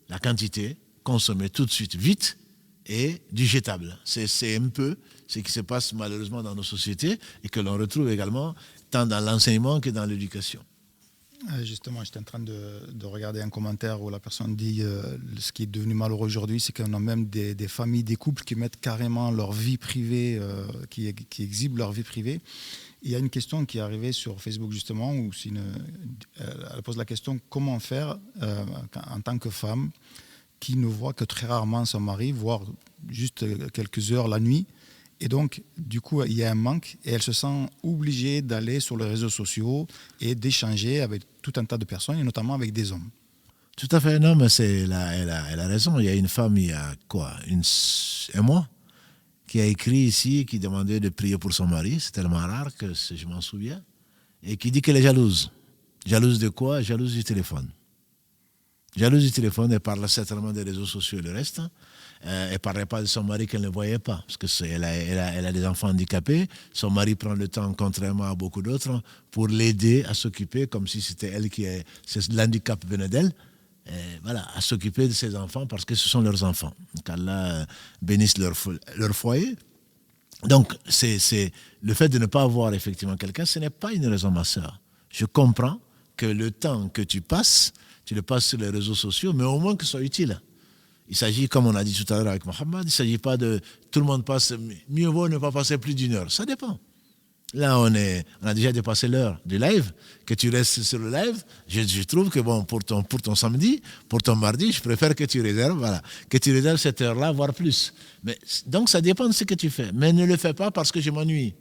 La quantité, consommer tout de suite, vite, et du jetable. C'est un peu ce qui se passe malheureusement dans nos sociétés, et que l'on retrouve également tant dans l'enseignement que dans l'éducation. Justement, j'étais en train de regarder un commentaire où la personne dit ce qui est devenu malheureux aujourd'hui, c'est qu'on a même des familles, des couples qui mettent carrément leur vie privée, qui exhibent leur vie privée. Il y a une question qui est arrivée sur Facebook justement, où elle pose la question comment faire en tant que femme qui ne voit que très rarement son mari, voire juste quelques heures la nuit. Et donc, du coup, il y a un manque et elle se sent obligée d'aller sur les réseaux sociaux et d'échanger avec tout un tas de personnes, et notamment avec des hommes. Tout à fait, non, mais elle a raison. Il y a une femme, il y a un mois, qui a écrit ici, qui demandait de prier pour son mari. C'est tellement rare que je m'en souviens. Et qui dit qu'elle est jalouse. Jalouse de quoi? Jalouse du téléphone. Jalouse du téléphone, elle parle certainement des réseaux sociaux et le reste. Elle ne parlait pas de son mari qu'elle ne voyait pas, parce qu'elle a des enfants handicapés. Son mari prend le temps, contrairement à beaucoup d'autres, pour l'aider à s'occuper, comme si c'était elle l'handicap venait d'elle, voilà, à s'occuper de ses enfants, parce que ce sont leurs enfants. Qu'Allah bénisse leur foyer. Donc, c'est le fait de ne pas avoir effectivement quelqu'un, ce n'est pas une raison, ma sœur. Je comprends que le temps que tu le passes sur les réseaux sociaux, mais au moins que ce soit utile. Il s'agit, comme on a dit tout à l'heure avec Mohamed, il ne s'agit pas de tout le monde passe, mieux vaut ne pas passer plus d'une heure. Ça dépend. Là, on a déjà dépassé l'heure du live, que tu restes sur le live. Je trouve que bon, pour ton samedi, pour ton mardi, je préfère que tu réserves cette heure-là, voire plus. Mais, donc, ça dépend de ce que tu fais. Mais ne le fais pas parce que je m'ennuie.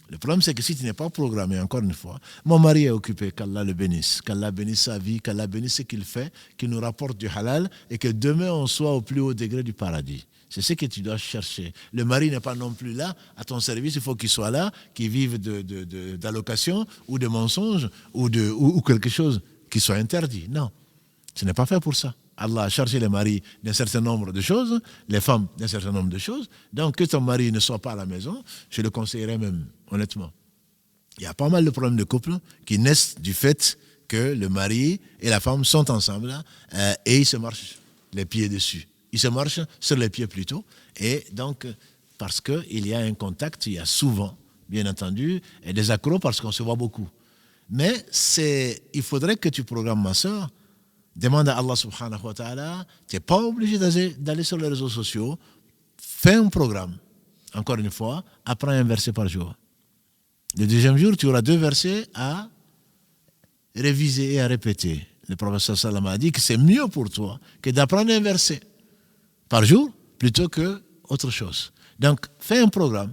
Le problème, c'est que si tu n'es pas programmé, encore une fois, mon mari est occupé, qu'Allah le bénisse, qu'Allah bénisse sa vie, qu'Allah bénisse ce qu'il fait, qu'il nous rapporte du halal et que demain on soit au plus haut degré du paradis. C'est ce que tu dois chercher. Le mari n'est pas non plus là, à ton service, il faut qu'il soit là, qu'il vive d'allocation ou de mensonges ou quelque chose qui soit interdit. Non, ce n'est pas fait pour ça. Allah a chargé les maris d'un certain nombre de choses, les femmes d'un certain nombre de choses. Donc, que ton mari ne soit pas à la maison, je le conseillerais même, honnêtement. Il y a pas mal de problèmes de couple qui naissent du fait que le mari et la femme sont ensemble et ils se marchent les pieds dessus. Ils se marchent sur les pieds plutôt. Et donc, parce qu'il y a un contact, il y a souvent, bien entendu, et des accros parce qu'on se voit beaucoup. Mais il faudrait que tu programmes, ma soeur. Demande à Allah subhanahu wa ta'ala, tu n'es pas obligé d'aller sur les réseaux sociaux, fais un programme. Encore une fois, apprends un verset par jour. Le deuxième jour, tu auras 2 versets à réviser et à répéter. Le professeur Sallam a dit que c'est mieux pour toi que d'apprendre un verset par jour plutôt que autre chose. Donc, fais un programme,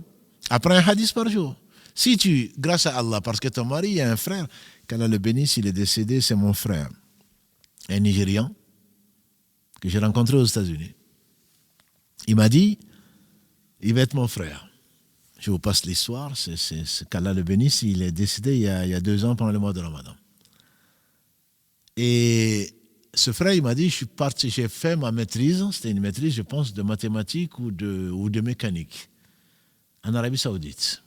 apprends un hadith par jour. Si grâce à Allah, parce que ton mari, il y a un frère, qu'Allah le bénisse, il est décédé, c'est mon frère. Un Nigérian que j'ai rencontré aux États-Unis. Il m'a dit, il va être mon frère. Je vous passe l'histoire, c'est qu'Allah le bénisse, il est décédé il y a 2 ans pendant le mois de Ramadan. Et ce frère, il m'a dit, j'ai fait ma maîtrise, c'était une maîtrise, je pense, de mathématiques ou de mécanique, en Arabie Saoudite.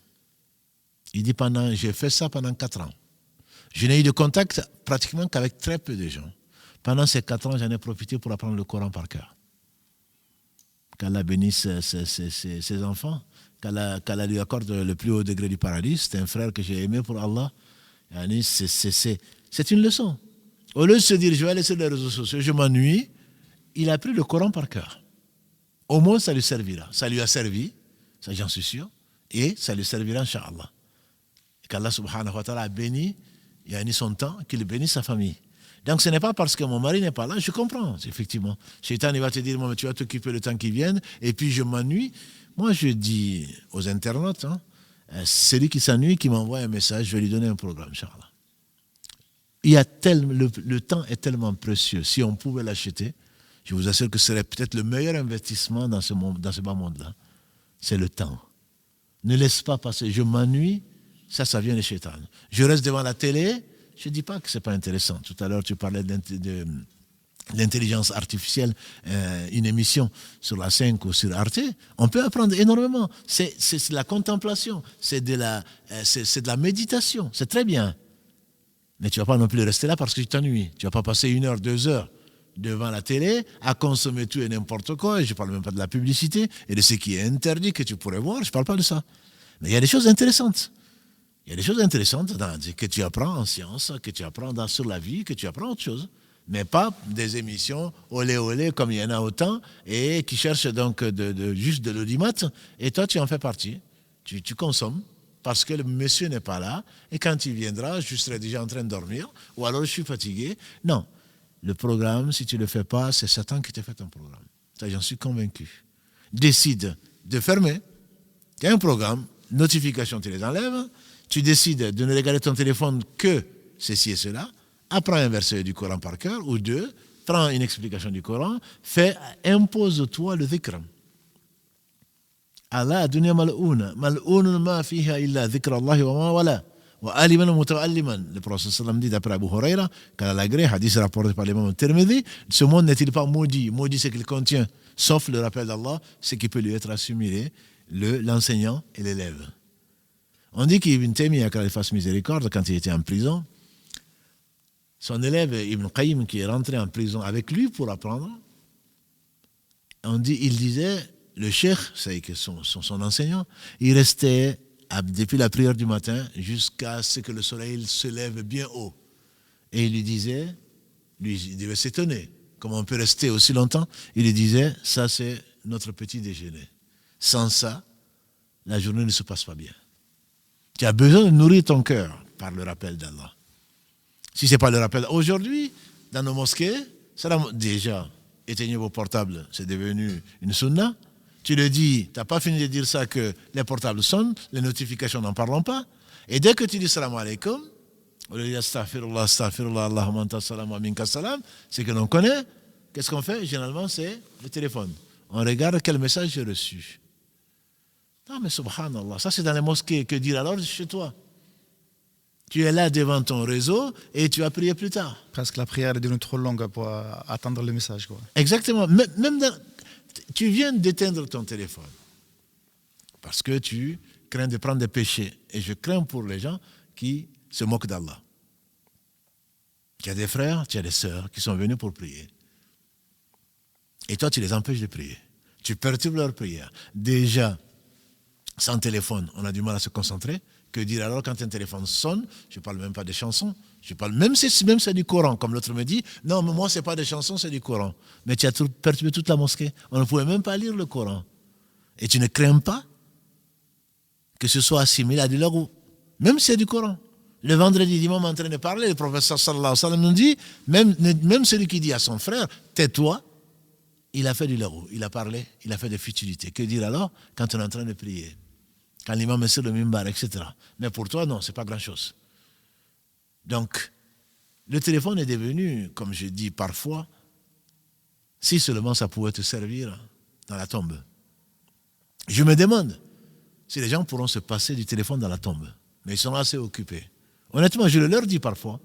Il dit, j'ai fait ça pendant 4 ans. Je n'ai eu de contact pratiquement qu'avec très peu de gens. Pendant ces 4 ans, j'en ai profité pour apprendre le Coran par cœur. Qu'Allah bénisse ses enfants, qu'Allah lui accorde le plus haut degré du paradis. C'est un frère que j'ai aimé pour Allah. C'est une leçon. Au lieu de se dire, je vais aller sur les réseaux sociaux, je m'ennuie, il a appris le Coran par cœur. Au moins, ça lui servira. Ça lui a servi, ça j'en suis sûr, et ça lui servira, Inch'Allah. Qu'Allah subhanahu wa ta'ala a béni, il a mis son temps, qu'il bénisse sa famille. Donc ce n'est pas parce que mon mari n'est pas là, je comprends, effectivement. Shaitan, il va te dire, moi, tu vas t'occuper le temps qui vient, et puis je m'ennuie. Moi, je dis aux internautes, celui qui s'ennuie, qui m'envoie un message, je vais lui donner un programme, Inch'Allah. Le temps est tellement précieux. Si on pouvait l'acheter, je vous assure que ce serait peut-être le meilleur investissement dans ce bas monde-là. C'est le temps. Ne laisse pas passer. Je m'ennuie, ça vient de Shaitan. Je reste devant la télé, je ne dis pas que ce n'est pas intéressant. Tout à l'heure, tu parlais l'intelligence artificielle, une émission sur la 5 ou sur Arte, on peut apprendre énormément. C'est de la contemplation, c'est de la méditation, c'est très bien. Mais tu ne vas pas non plus rester là parce que tu t'ennuies. Tu ne vas pas passer 1 heure, 2 heures devant la télé à consommer tout et n'importe quoi. Et je ne parle même pas de la publicité et de ce qui est interdit que tu pourrais voir. Je ne parle pas de ça. Mais il y a des choses intéressantes. Il y a des choses intéressantes que tu apprends en sciences, que tu apprends sur la vie, que tu apprends autre chose. Mais pas des émissions olé olé comme il y en a autant et qui cherchent donc juste de l'audimat. Et toi, tu en fais partie. Tu consommes. Parce que le monsieur n'est pas là, et quand il viendra, je serai déjà en train de dormir, ou alors je suis fatigué. Non, le programme, si tu ne le fais pas, c'est Satan qui te fait ton programme. Ça, j'en suis convaincu. Décide de fermer. Il y a un programme, notification, tu les enlèves. Tu décides de ne regarder ton téléphone que ceci et cela. Apprends un verset du Coran par cœur, ou 2. Prends une explication du Coran. Impose-toi le dhikr. Allah dunya mal'ouna ma fiha illa dhikra Allah wa ma wala wa aliman wa muta'alliman. Le prophète sallam dit d'après Abu Huraira qu'à l'agré, hadith rapporté par l'imam Tirmidhi, ce monde n'est-il pas maudit? Maudit, c'est qu'il contient, sauf le rappel d'Allah, ce qui peut lui être assimilé, l'enseignant et l'élève. On dit qu'Ibn Taymiyyah, quand il fasse miséricorde, quand il était en prison, son élève Ibn Qayyim, qui est rentré en prison avec lui pour apprendre, il disait, le cheikh, c'est son enseignant, il restait depuis la prière du matin jusqu'à ce que le soleil se lève bien haut. Et il lui disait, il devait s'étonner, comment on peut rester aussi longtemps. Il lui disait, ça c'est notre petit déjeuner. Sans ça, la journée ne se passe pas bien. Tu as besoin de nourrir ton cœur par le rappel d'Allah. Si ce n'est pas le rappel, aujourd'hui, dans nos mosquées, déjà, éteignez vos portables, c'est devenu une sunna. Tu le dis, tu n'as pas fini de dire ça que les portables sonnent, les notifications n'en parlons pas. Et dès que tu dis salam alaikum, astaghfirullah, astaghfirullah, Allahumma anta salam wa minka salam, c'est que l'on connaît. Qu'est-ce qu'on fait? Généralement, c'est le téléphone. On regarde quel message j'ai reçu. Non, mais subhanallah, ça c'est dans les mosquées. Que dire alors chez toi? Tu es là devant ton réseau et tu vas prier plus tard. Presque la prière est devenue trop longue pour attendre le message, quoi. Exactement. Même tu viens d'éteindre ton téléphone parce que tu crains de prendre des péchés. Et je crains pour les gens qui se moquent d'Allah. Tu as des frères, tu as des sœurs qui sont venus pour prier. Et toi, tu les empêches de prier. Tu perturbes leur prière. Déjà, sans téléphone, on a du mal à se concentrer. Que dire alors quand un téléphone sonne? Je ne parle même pas des chansons. Je parle même si c'est du Coran, comme l'autre me dit. Non, mais moi, ce n'est pas des chansons, c'est du Coran. Mais tu as perturbé toute la mosquée. On ne pouvait même pas lire le Coran. Et tu ne crains pas que ce soit assimilé à du logou. Même si c'est du Coran. Le vendredi, l'imam est en train de parler, le professeur sallallahu alayhi wa sallam nous dit, même celui qui dit à son frère, tais-toi, il a fait du logou, il a parlé, il a fait des futilités. Que dire alors quand on est en train de prier? Quand l'imam est sur le mimbar, etc. Mais pour toi, non, ce n'est pas grand-chose. Donc, le téléphone est devenu, comme je dis parfois, si seulement ça pouvait te servir dans la tombe. Je me demande si les gens pourront se passer du téléphone dans la tombe. Mais ils sont assez occupés. Honnêtement, je le leur dis parfois.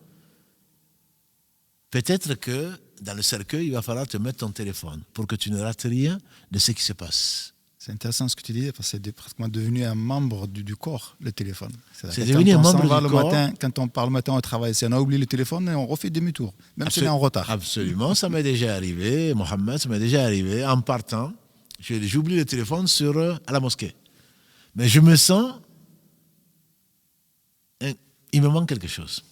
Peut-être que dans le cercueil, il va falloir te mettre ton téléphone pour que tu ne rates rien de ce qui se passe. C'est intéressant ce que tu dis, parce que c'est pratiquement devenu un membre du corps, le téléphone. C'est devenu un membre du corps. Quand on part le matin au travail, si on a oublié le téléphone, on refait demi-tour, même si on est en retard. Absolument, ça m'est déjà arrivé, Mohamed, ça m'est déjà arrivé. En partant, j'oublie le téléphone à la mosquée. Mais je me sens, il me manque quelque chose.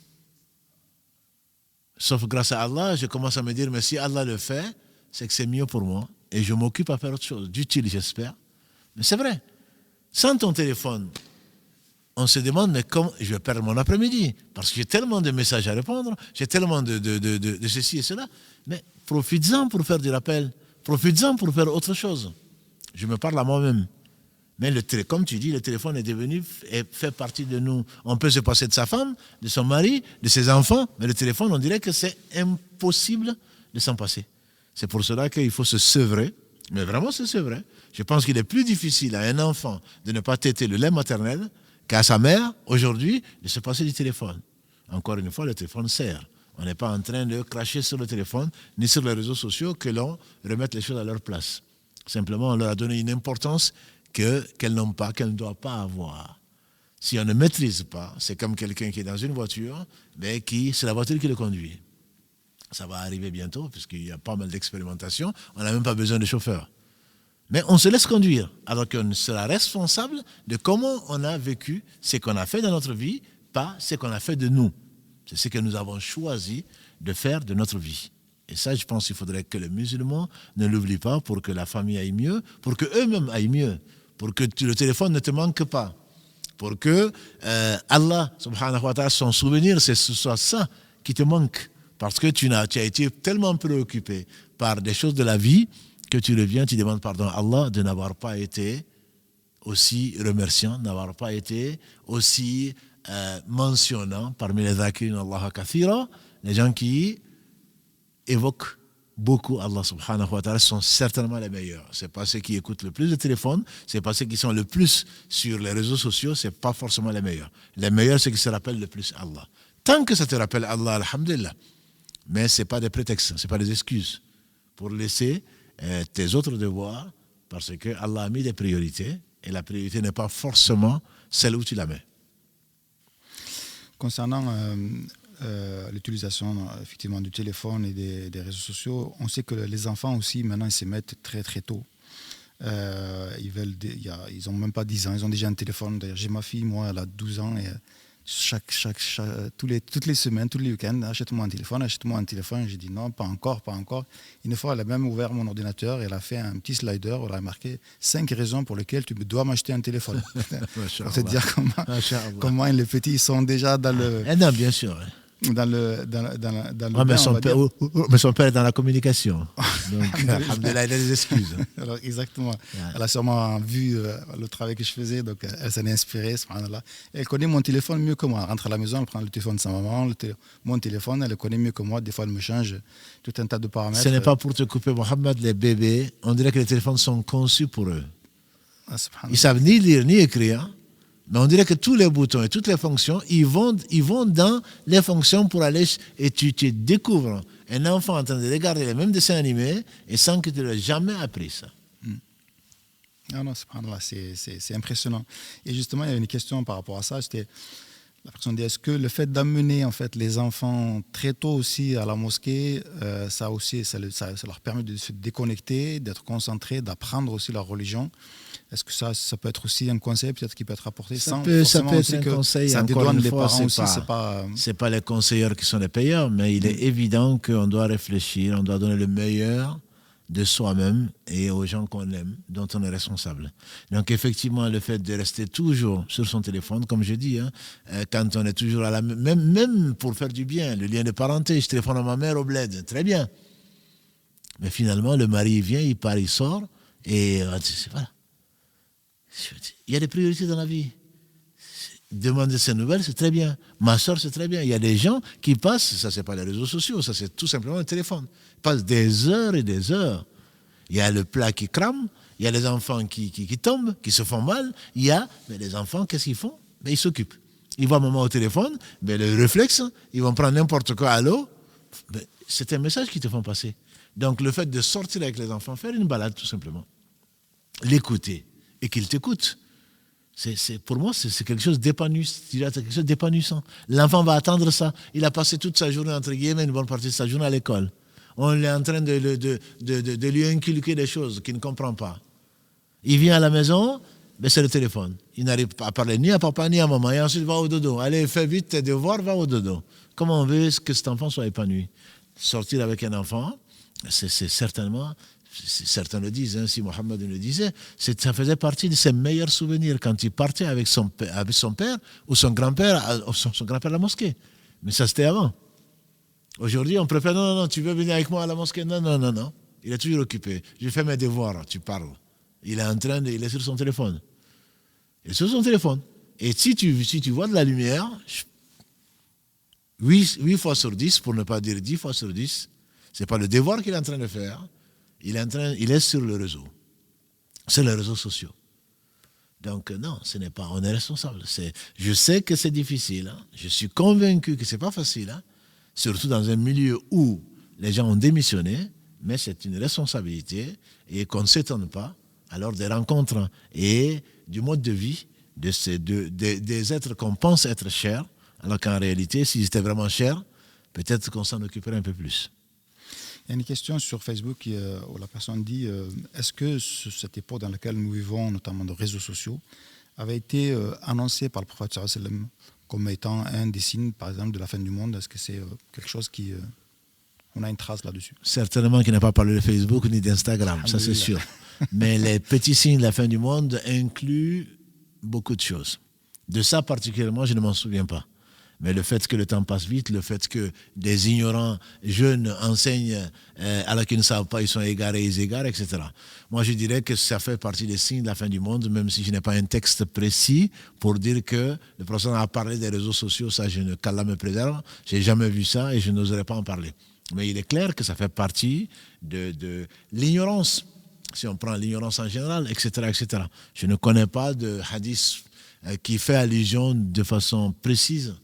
Sauf grâce à Allah, je commence à me dire, mais si Allah le fait, c'est que c'est mieux pour moi. Et je m'occupe à faire autre chose, d'utile, j'espère. Mais c'est vrai. Sans ton téléphone, on se demande, mais comment je vais perdre mon après-midi? Parce que j'ai tellement de messages à répondre, j'ai tellement de ceci et cela. Mais profites-en pour faire du rappel. Profites-en pour faire autre chose. Je me parle à moi-même. Mais comme tu dis, le téléphone est devenu et fait partie de nous. On peut se passer de sa femme, de son mari, de ses enfants, mais le téléphone, on dirait que c'est impossible de s'en passer. C'est pour cela qu'il faut se sevrer, mais vraiment se sevrer. Je pense qu'il est plus difficile à un enfant de ne pas téter le lait maternel qu'à sa mère, aujourd'hui, de se passer du téléphone. Encore une fois, le téléphone sert On n'est pas en train de cracher sur le téléphone, ni sur les réseaux sociaux, que l'on remette les choses à leur place. Simplement, on leur a donné une importance qu'elles n'ont pas, qu'elles ne doivent pas avoir. Si on ne maîtrise pas, c'est comme quelqu'un qui est dans une voiture, mais c'est la voiture qui le conduit. Ça va arriver bientôt, puisqu'il y a pas mal d'expérimentation. On n'a même pas besoin de chauffeur. Mais on se laisse conduire, alors qu'on sera responsable de comment on a vécu ce qu'on a fait dans notre vie, pas ce qu'on a fait de nous. C'est ce que nous avons choisi de faire de notre vie. Et ça, je pense qu'il faudrait que les musulmans ne l'oublient pas pour que la famille aille mieux, pour qu'eux-mêmes aillent mieux, pour que le téléphone ne te manque pas, pour que Allah, subhanahu wa ta'ala, son souvenir, ce soit ça qui te manque. Parce que tu as été tellement préoccupé par des choses de la vie que tu reviens, tu demandes pardon à Allah de n'avoir pas été aussi remerciant, n'avoir pas été aussi mentionnant parmi les zakirin Allah kathira, les gens qui évoquent beaucoup Allah subhanahu wa ta'ala sont certainement les meilleurs. Ce n'est pas ceux qui écoutent le plus de téléphone, ce n'est pas ceux qui sont le plus sur les réseaux sociaux, ce n'est pas forcément les meilleurs. Les meilleurs, c'est ceux qui se rappellent le plus Allah. Tant que ça te rappelle Allah, alhamdulillah. Mais ce n'est pas des prétextes, ce n'est pas des excuses pour laisser tes autres devoirs, parce que Allah a mis des priorités et la priorité n'est pas forcément celle où tu la mets. Concernant l'utilisation effectivement du téléphone et des réseaux sociaux, on sait que les enfants aussi maintenant ils se mettent très très tôt. Ils n'ont même pas 10 ans, ils ont déjà un téléphone. D'ailleurs, j'ai ma fille, moi, elle a 12 ans et toutes les semaines, tous les week-ends, achète-moi un téléphone. J'ai dit non, pas encore. Une fois, elle a même ouvert mon ordinateur et elle a fait un petit slider où elle a marqué 5 raisons pour lesquelles tu dois m'acheter un téléphone. Pour te dire comment les petits ils sont déjà dans le... non, bien sûr. Dans le mais son père est dans la communication. Donc, alhamdulillah, il a des excuses. Alors, exactement. Yeah. Elle a sûrement vu le travail que je faisais, donc elle s'en est inspirée. Elle connaît mon téléphone mieux que moi. Elle rentre à la maison, elle prend le téléphone de sa maman, mon téléphone, elle le connaît mieux que moi. Des fois, elle me change tout un tas de paramètres. Ce n'est pas pour te couper, Mohamed, les bébés, on dirait que les téléphones sont conçus pour eux. Ils ne savent ni lire ni écrire. Mais on dirait que tous les boutons et toutes les fonctions, ils vont dans les fonctions pour aller... Et tu découvres un enfant en train de regarder les mêmes dessins animés et sans que tu n'aies jamais appris ça. Non, c'est impressionnant. Et justement, il y a une question par rapport à ça. La personne dit, est-ce que le fait d'amener en fait, les enfants très tôt aussi à la mosquée, ça leur permet de se déconnecter, d'être concentrés, d'apprendre aussi leur religion? Est-ce que ça peut être aussi un conseil peut-être qui peut être apporté ça peut être un conseil. Ça dédouane les parents aussi. C'est pas les conseilleurs qui sont les payeurs, mais il est évident qu'on doit réfléchir, on doit donner le meilleur de soi-même et aux gens qu'on aime, dont on est responsable. Donc effectivement, le fait de rester toujours sur son téléphone, comme je dis, quand on est toujours à la même pour faire du bien, le lien de parenté, je téléphone à ma mère au bled, très bien. Mais finalement, le mari vient, il part, il sort, et voilà. Il y a des priorités dans la vie. Demander ses nouvelles, c'est très bien. Ma soeur, c'est très bien. Il y a des gens qui passent, ça c'est pas les réseaux sociaux, ça c'est tout simplement le téléphone. Ils passent des heures et des heures. Il y a le plat qui crame, il y a les enfants qui tombent, qui se font mal. Mais les enfants, qu'est-ce qu'ils font? Ils s'occupent. Ils voient maman au téléphone, le réflexe, ils vont prendre n'importe quoi à l'eau. C'est un message qu'ils te font passer. Donc le fait de sortir avec les enfants, faire une balade tout simplement, l'écouter et qu'il t'écoute. Pour moi, c'est quelque chose d'épanouissant. L'enfant va attendre ça. Il a passé toute sa journée, entre guillemets, une bonne partie de sa journée à l'école. On est en train de lui inculquer des choses qu'il ne comprend pas. Il vient à la maison, c'est le téléphone. Il n'arrive pas à parler ni à papa ni à maman. Et ensuite, va au dodo. Allez, fais vite tes devoirs, va au dodo. Comment on veut que cet enfant soit épanoui? Sortir avec un enfant, c'est certainement... Certains le disent, si Mohammed le disait, ça faisait partie de ses meilleurs souvenirs quand il partait avec son père ou son grand-père à la mosquée. Mais ça, c'était avant. Aujourd'hui, on préfère, non, tu veux venir avec moi à la mosquée? Non. Il est toujours occupé. Je fais mes devoirs, tu parles. Il est sur son téléphone. Il est sur son téléphone. Et si tu vois de la lumière, 8 fois sur 10, pour ne pas dire 10 fois sur 10, ce n'est pas le devoir qu'il est en train de faire. Il est sur le réseau, sur les réseaux sociaux. Donc non, ce n'est pas, on est responsable. Je sais que c'est difficile, je suis convaincu que ce n'est pas facile. surtout dans un milieu où les gens ont démissionné, mais c'est une responsabilité et qu'on ne s'étonne pas alors des rencontres et du mode de vie des êtres qu'on pense être chers, alors qu'en réalité, s'ils étaient vraiment chers, peut-être qu'on s'en occuperait un peu plus. Il y a une question sur Facebook où la personne dit est-ce que cette époque dans laquelle nous vivons, notamment de réseaux sociaux, avait été annoncée par le prophète sallallahu alayhi wa sallam comme étant un des signes, par exemple, de la fin du monde? Est-ce que c'est quelque chose qui... on a une trace là-dessus? Certainement qu'il n'a pas parlé de Facebook ni d'Instagram, ça c'est sûr. Mais les petits signes de la fin du monde incluent beaucoup de choses. De ça particulièrement, je ne m'en souviens pas. Mais le fait que le temps passe vite, le fait que des ignorants jeunes enseignent alors qu'ils ne savent pas, ils sont égarés, ils égarent, etc. Moi, je dirais que ça fait partie des signes de la fin du monde, même si je n'ai pas un texte précis pour dire que le professeur a parlé des réseaux sociaux, ça, qu'Allah me préserve, je n'ai jamais vu ça et je n'oserais pas en parler. Mais il est clair que ça fait partie de l'ignorance, si on prend l'ignorance en général, etc., etc. Je ne connais pas de hadith qui fait allusion de façon précise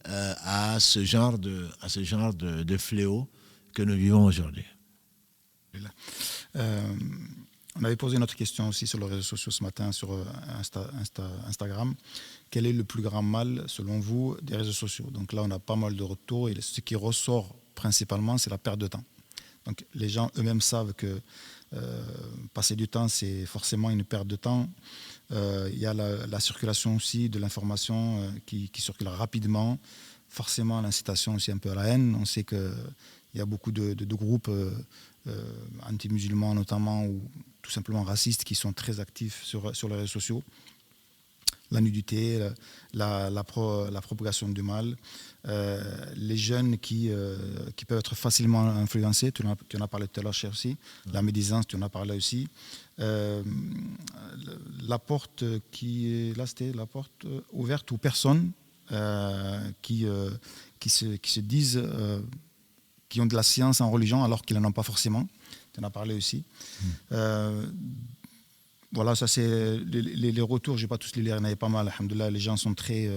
à ce genre de fléau que nous vivons aujourd'hui. On avait posé une autre question aussi sur les réseaux sociaux ce matin, sur Instagram. Quel est le plus grand mal, selon vous, des réseaux sociaux? Donc là, on a pas mal de retours et ce qui ressort principalement, c'est la perte de temps. Donc les gens eux-mêmes savent que passer du temps, c'est forcément une perte de temps. Il y a la circulation aussi de l'information qui circule rapidement. Forcément, l'incitation aussi un peu à la haine. On sait qu'il y a beaucoup de groupes anti-musulmans notamment, ou tout simplement racistes, qui sont très actifs sur les réseaux sociaux. La nudité, la propagation du mal, les jeunes qui peuvent être facilement influencés, tu en as parlé tout à l'heure, cher aussi, la médisance, tu en as parlé aussi. La porte là, c'était la porte ouverte aux personnes qui se disent qui ont de la science en religion alors qu'ils n'en ont pas forcément. Tu en as parlé aussi. Voilà, ça c'est les retours, je ne vais pas tous les lire, il y en avait pas mal, alhamdoulilah, les gens sont très...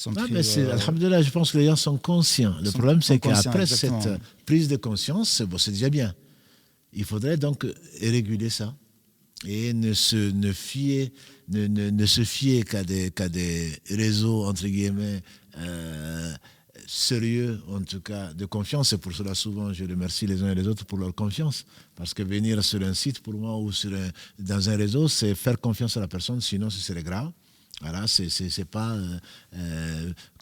alhamdoulilah, je pense que les gens sont conscients. Le problème, c'est qu'après cette prise de conscience, c'est déjà bien. Il faudrait donc réguler ça et ne se fier qu'à des réseaux, entre guillemets, sérieux, en tout cas, de confiance. C'est pour cela, souvent, je remercie les uns et les autres pour leur confiance. Parce que venir sur un site, pour moi, ou dans un réseau, c'est faire confiance à la personne, sinon ce serait grave. Voilà, c'est pas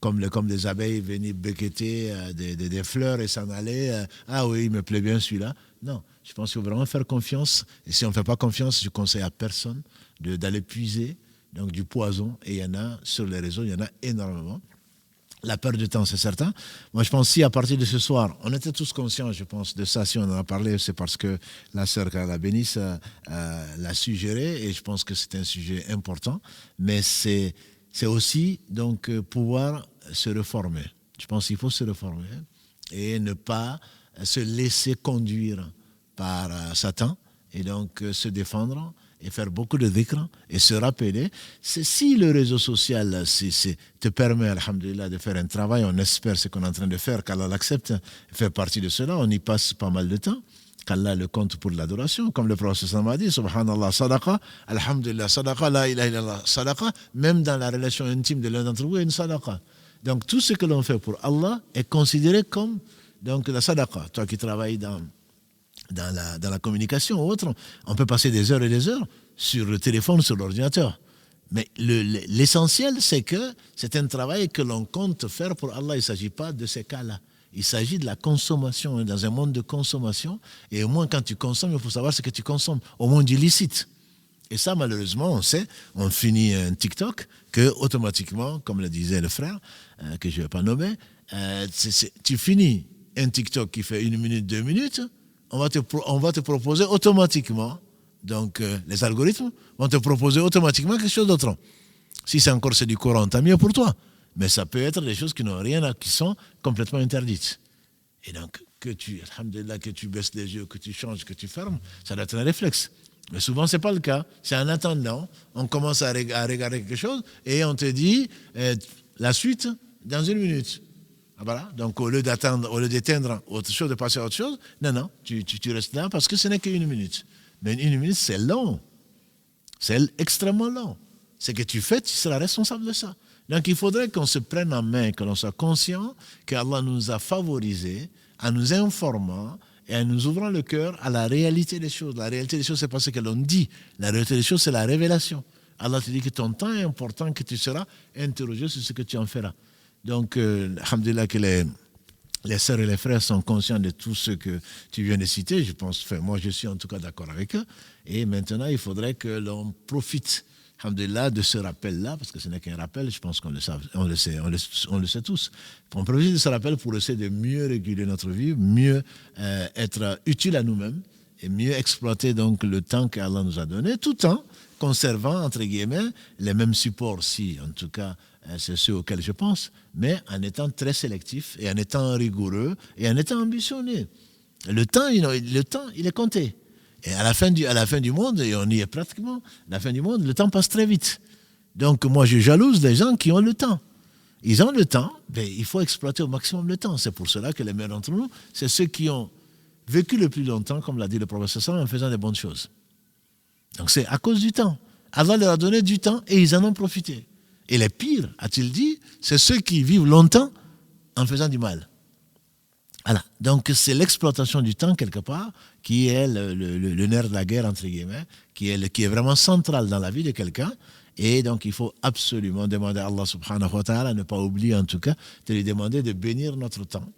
comme des abeilles venir becqueter des fleurs et s'en aller. Ah oui, il me plaît bien celui-là. Non, je pense qu'il faut vraiment faire confiance. Et si on ne fait pas confiance, je conseille à personne d'aller puiser donc, du poison. Et il y en a sur les réseaux, il y en a énormément. La perte de temps, c'est certain. Moi, je pense si à partir de ce soir, on était tous conscients, je pense, de ça. Si on en a parlé, c'est parce que la sœur Carla Bénis l'a suggéré et je pense que c'est un sujet important. Mais c'est aussi donc pouvoir se reformer. Je pense qu'il faut se reformer et ne pas se laisser conduire par Satan et donc se défendre et faire beaucoup de dhikr et se rappeler. Si le réseau social te permet, alhamdoulilah, de faire un travail, on espère ce qu'on est en train de faire, qu'Allah l'accepte, faire partie de cela, on y passe pas mal de temps, qu'Allah le compte pour l'adoration, comme le prophète m'a dit, subhanallah, sadaqa, alhamdoulilah, sadaqa, la ilaha illallah, sadaqa, même dans la relation intime de l'un d'entre vous, il y a une sadaqa. Donc tout ce que l'on fait pour Allah est considéré comme donc, la sadaqa. Toi qui travailles dans la communication ou autre, on peut passer des heures et des heures sur le téléphone, sur l'ordinateur. Mais l'essentiel, c'est que c'est un travail que l'on compte faire pour Allah. Il ne s'agit pas de ces cas-là. Il s'agit de la consommation. On est dans un monde de consommation. Et au moins, quand tu consommes, il faut savoir ce que tu consommes. Au monde illicite. Et ça, malheureusement, on sait, on finit un TikTok que, automatiquement, comme le disait le frère, que je ne vais pas nommer, tu finis un TikTok qui fait 1 minute, 2 minutes, on va te proposer automatiquement, donc les algorithmes vont te proposer automatiquement quelque chose d'autre. Si c'est du Coran, tant mieux pour toi. Mais ça peut être des choses qui n'ont rien, qui sont complètement interdites. Et donc, que tu baisses les yeux, que tu changes, que tu fermes, ça doit être un réflexe. Mais souvent, ce n'est pas le cas. C'est en attendant, on commence à regarder quelque chose et on te dit la suite dans 1 minute. Voilà. Donc, au lieu d'éteindre autre chose, de passer à autre chose, non, tu restes là parce que ce n'est qu'une minute. Mais une minute, c'est long. C'est extrêmement long. Ce que tu fais, tu seras responsable de ça. Donc, il faudrait qu'on se prenne en main, que l'on soit conscient qu'Allah nous a favorisés en nous informant et en nous ouvrant le cœur à la réalité des choses. La réalité des choses, c'est pas ce que l'on dit. La réalité des choses, c'est la révélation. Allah te dit que ton temps est important, que tu seras interrogé sur ce que tu en feras. Donc, alhamdoulilah, que les sœurs et les frères sont conscients de tout ce que tu viens de citer. Je pense, moi, je suis en tout cas d'accord avec eux. Et maintenant, il faudrait que l'on profite, alhamdoulilah, de ce rappel-là, parce que ce n'est qu'un rappel, je pense qu'on le sait tous. On profite de ce rappel pour essayer de mieux réguler notre vie, mieux être utile à nous-mêmes et mieux exploiter donc le temps qu'Allah nous a donné, tout en conservant, entre guillemets, les mêmes supports, si en tout cas c'est ceux auxquels je pense, mais en étant très sélectif et en étant rigoureux et en étant ambitionné. Le temps, il est compté. Et à la fin du monde, et on y est pratiquement, à la fin du monde, le temps passe très vite. Donc moi, je jalouse des gens qui ont le temps. Ils ont le temps, mais il faut exploiter au maximum le temps. C'est pour cela que les meilleurs d'entre nous, c'est ceux qui ont vécu le plus longtemps, comme l'a dit le prophète sallallahu alayhi wa sallam, en faisant des bonnes choses. Donc c'est à cause du temps. Allah leur a donné du temps et ils en ont profité. Et les pires, a-t-il dit, c'est ceux qui vivent longtemps en faisant du mal. Voilà. Donc c'est l'exploitation du temps quelque part qui est le nerf de la guerre, entre guillemets, qui est vraiment central dans la vie de quelqu'un. Et donc il faut absolument demander à Allah subhanahu wa ta'ala, ne pas oublier en tout cas, de lui demander de bénir notre temps.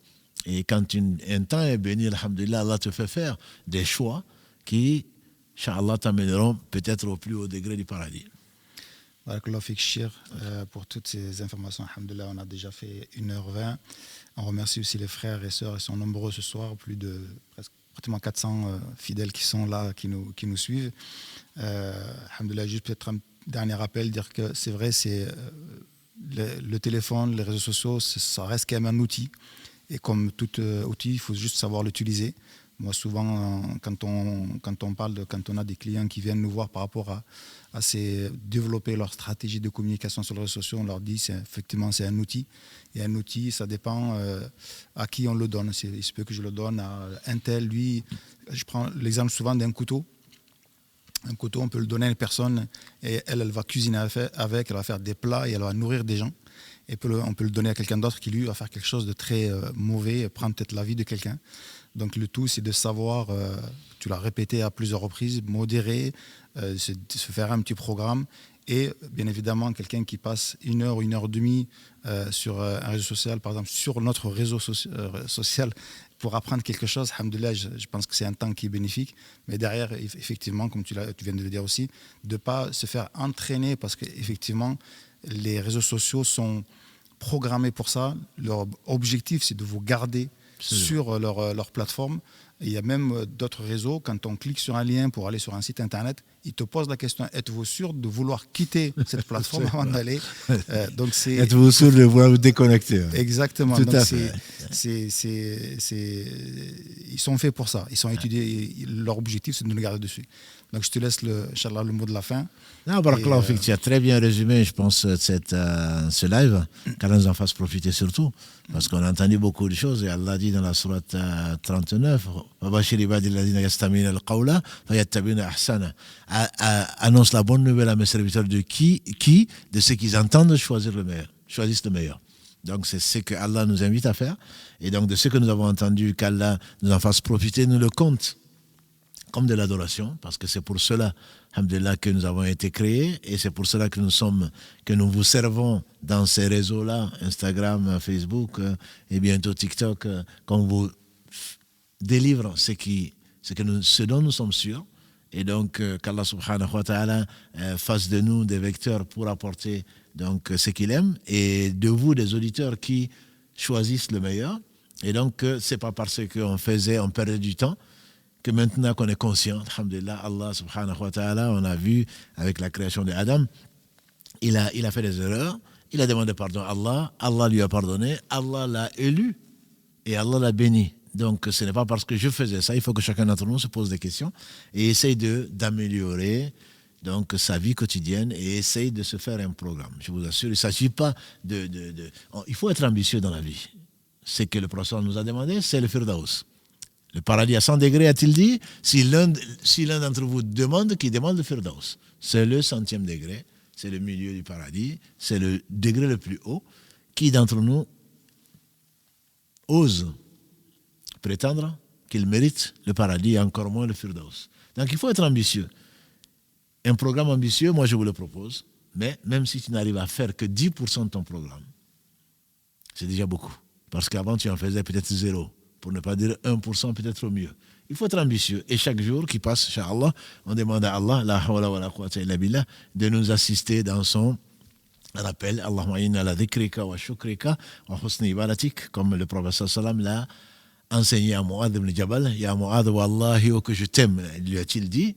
Et quand un temps est béni, alhamdulillah, Allah te fait faire des choix qui, Inch'Allah, t'amèneront peut-être au plus haut degré du paradis. Barakallahu fik, Shir, pour toutes ces informations. Alhamdulillah, on a déjà fait 1h20. On remercie aussi les frères et sœurs, ils sont nombreux ce soir, plus de pratiquement 400 fidèles qui sont là, qui nous suivent. Alhamdulillah, juste peut-être un dernier rappel, dire que c'est vrai, c'est le téléphone, les réseaux sociaux, ça reste quand même un outil. Et comme tout outil, il faut juste savoir l'utiliser. Moi, souvent, quand on a des clients qui viennent nous voir par rapport à développer leur stratégie de communication sur les réseaux sociaux, on leur dit effectivement c'est un outil. Et un outil, ça dépend à qui on le donne. Il se peut que je le donne à un tel, lui. Je prends l'exemple souvent d'un couteau. Un couteau, on peut le donner à une personne et elle va cuisiner avec, elle va faire des plats et elle va nourrir des gens. Et on peut le donner à quelqu'un d'autre qui, lui, va faire quelque chose de très mauvais, prendre peut-être la vie de quelqu'un. Donc le tout, c'est de savoir, tu l'as répété à plusieurs reprises, modérer, se faire un petit programme. Et bien évidemment, quelqu'un qui passe 1 heure ou 1h30 sur un réseau social, par exemple sur notre réseau social, pour apprendre quelque chose, alhamdoulilah, je pense que c'est un temps qui est bénéfique. Mais derrière, effectivement, comme tu viens de le dire aussi, de ne pas se faire entraîner parce qu'effectivement, les réseaux sociaux sont programmés pour ça. Leur objectif, c'est de vous garder sur leur plateforme. Et il y a même d'autres réseaux, quand on clique sur un lien pour aller sur un site internet, ils te posent la question, êtes-vous sûr de vouloir quitter cette plateforme avant d'aller Êtes-vous sûr de vouloir vous déconnecter? Exactement. Tout donc à fait. Ils sont faits pour ça. Ils sont étudiés. Leur objectif, c'est de nous garder dessus. Donc je te laisse, Inch'Allah, le mot de la fin. Non, Barakallahu fik, tu as très bien résumé, je pense, ce live, qu'Allah nous en fasse profiter surtout, parce qu'on a entendu beaucoup de choses, et Allah dit dans la sourate 39, annonce la bonne nouvelle à mes serviteurs de de ceux qui entendent choisissent le meilleur. Donc c'est ce que Allah nous invite à faire, et donc de ce que nous avons entendu, qu'Allah nous en fasse profiter, nous le compte comme de l'adoration, parce que c'est pour cela, alhamdoulilah, que nous avons été créés, et c'est pour cela que nous vous servons dans ces réseaux-là, Instagram, Facebook, et bientôt TikTok, qu'on vous délivre ce dont nous sommes sûrs, et donc qu'Allah subhanahu wa ta'ala fasse de nous des vecteurs pour apporter donc ce qu'il aime, et de vous des auditeurs qui choisissent le meilleur, et donc c'est pas parce qu'on perdait du temps, que maintenant qu'on est conscient, alhamdulillah, Allah subhanahu wa ta'ala, on a vu avec la création d'Adam, il a fait des erreurs, il a demandé pardon à Allah, Allah lui a pardonné, Allah l'a élu et Allah l'a béni. Donc ce n'est pas parce que je faisais ça, il faut que chacun d'entre nous se pose des questions et essaye d'améliorer donc sa vie quotidienne et essaye de se faire un programme. Je vous assure, il ne s'agit pas il faut être ambitieux dans la vie. ce que le prophète nous a demandé, c'est le Firdaus. Le paradis à 100 degrés, a-t-il dit, si l'un d'entre vous demande, qu'il demande le Firdaus. C'est le 100e degré, c'est le milieu du paradis, c'est le degré le plus haut. Qui d'entre nous ose prétendre qu'il mérite le paradis et encore moins le Firdaus? Donc il faut être ambitieux. Un programme ambitieux, moi je vous le propose, mais même si tu n'arrives à faire que 10% de ton programme, c'est déjà beaucoup. Parce qu'avant tu en faisais peut-être 0, pour ne pas dire 1% peut-être au mieux. Il faut être ambitieux. Et chaque jour qui passe, Inch'Allah, on demande à Allah, la hawla wa la quwwata illa billah, de nous assister dans son rappel. Allahumma inna ala dhikrika wa shukrika wa husni ibadatik, comme le prophète sallam l'a enseigné à Mu'adh ibn Jabal. Ya Mu'adh, wallahi, oh que je t'aime, lui a-t-il dit.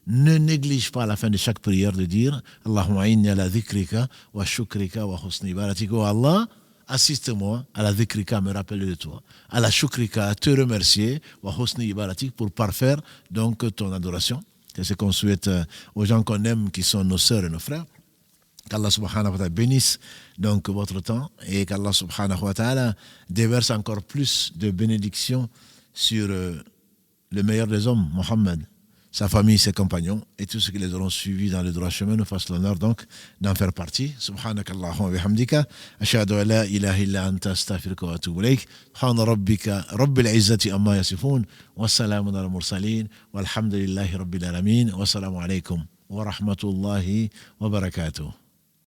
Ne néglige pas à la fin de chaque prière de dire Allahumma inna ala dhikrika wa shukrika wa husni ibadatik. Oh Allah, assiste-moi à la dhikrika, me rappeler de toi, à la shukrika, à te remercier, wa husni ibadatik, pour parfaire donc ton adoration. C'est ce qu'on souhaite aux gens qu'on aime, qui sont nos sœurs et nos frères. Qu'Allah subhanahu wa ta'ala bénisse donc votre temps et qu'Allah subhanahu wa ta'ala déverse encore plus de bénédictions sur le meilleur des hommes, Mohammed, sa famille, ses compagnons et tous ceux qui les auront suivis dans le droit chemin nous fassent l'honneur donc d'en faire partie. Subhanakallahumma wa bihamdika ashhadu an la ilaha illa anta astaghfiruka wa atubu ilayk. Subhana rabbika rabbil izzati amma yasifun wa salamun ala mursalin walhamdulillahi rabbil alamin wa salamu alaykum wa rahmatullahi wa barakatuh.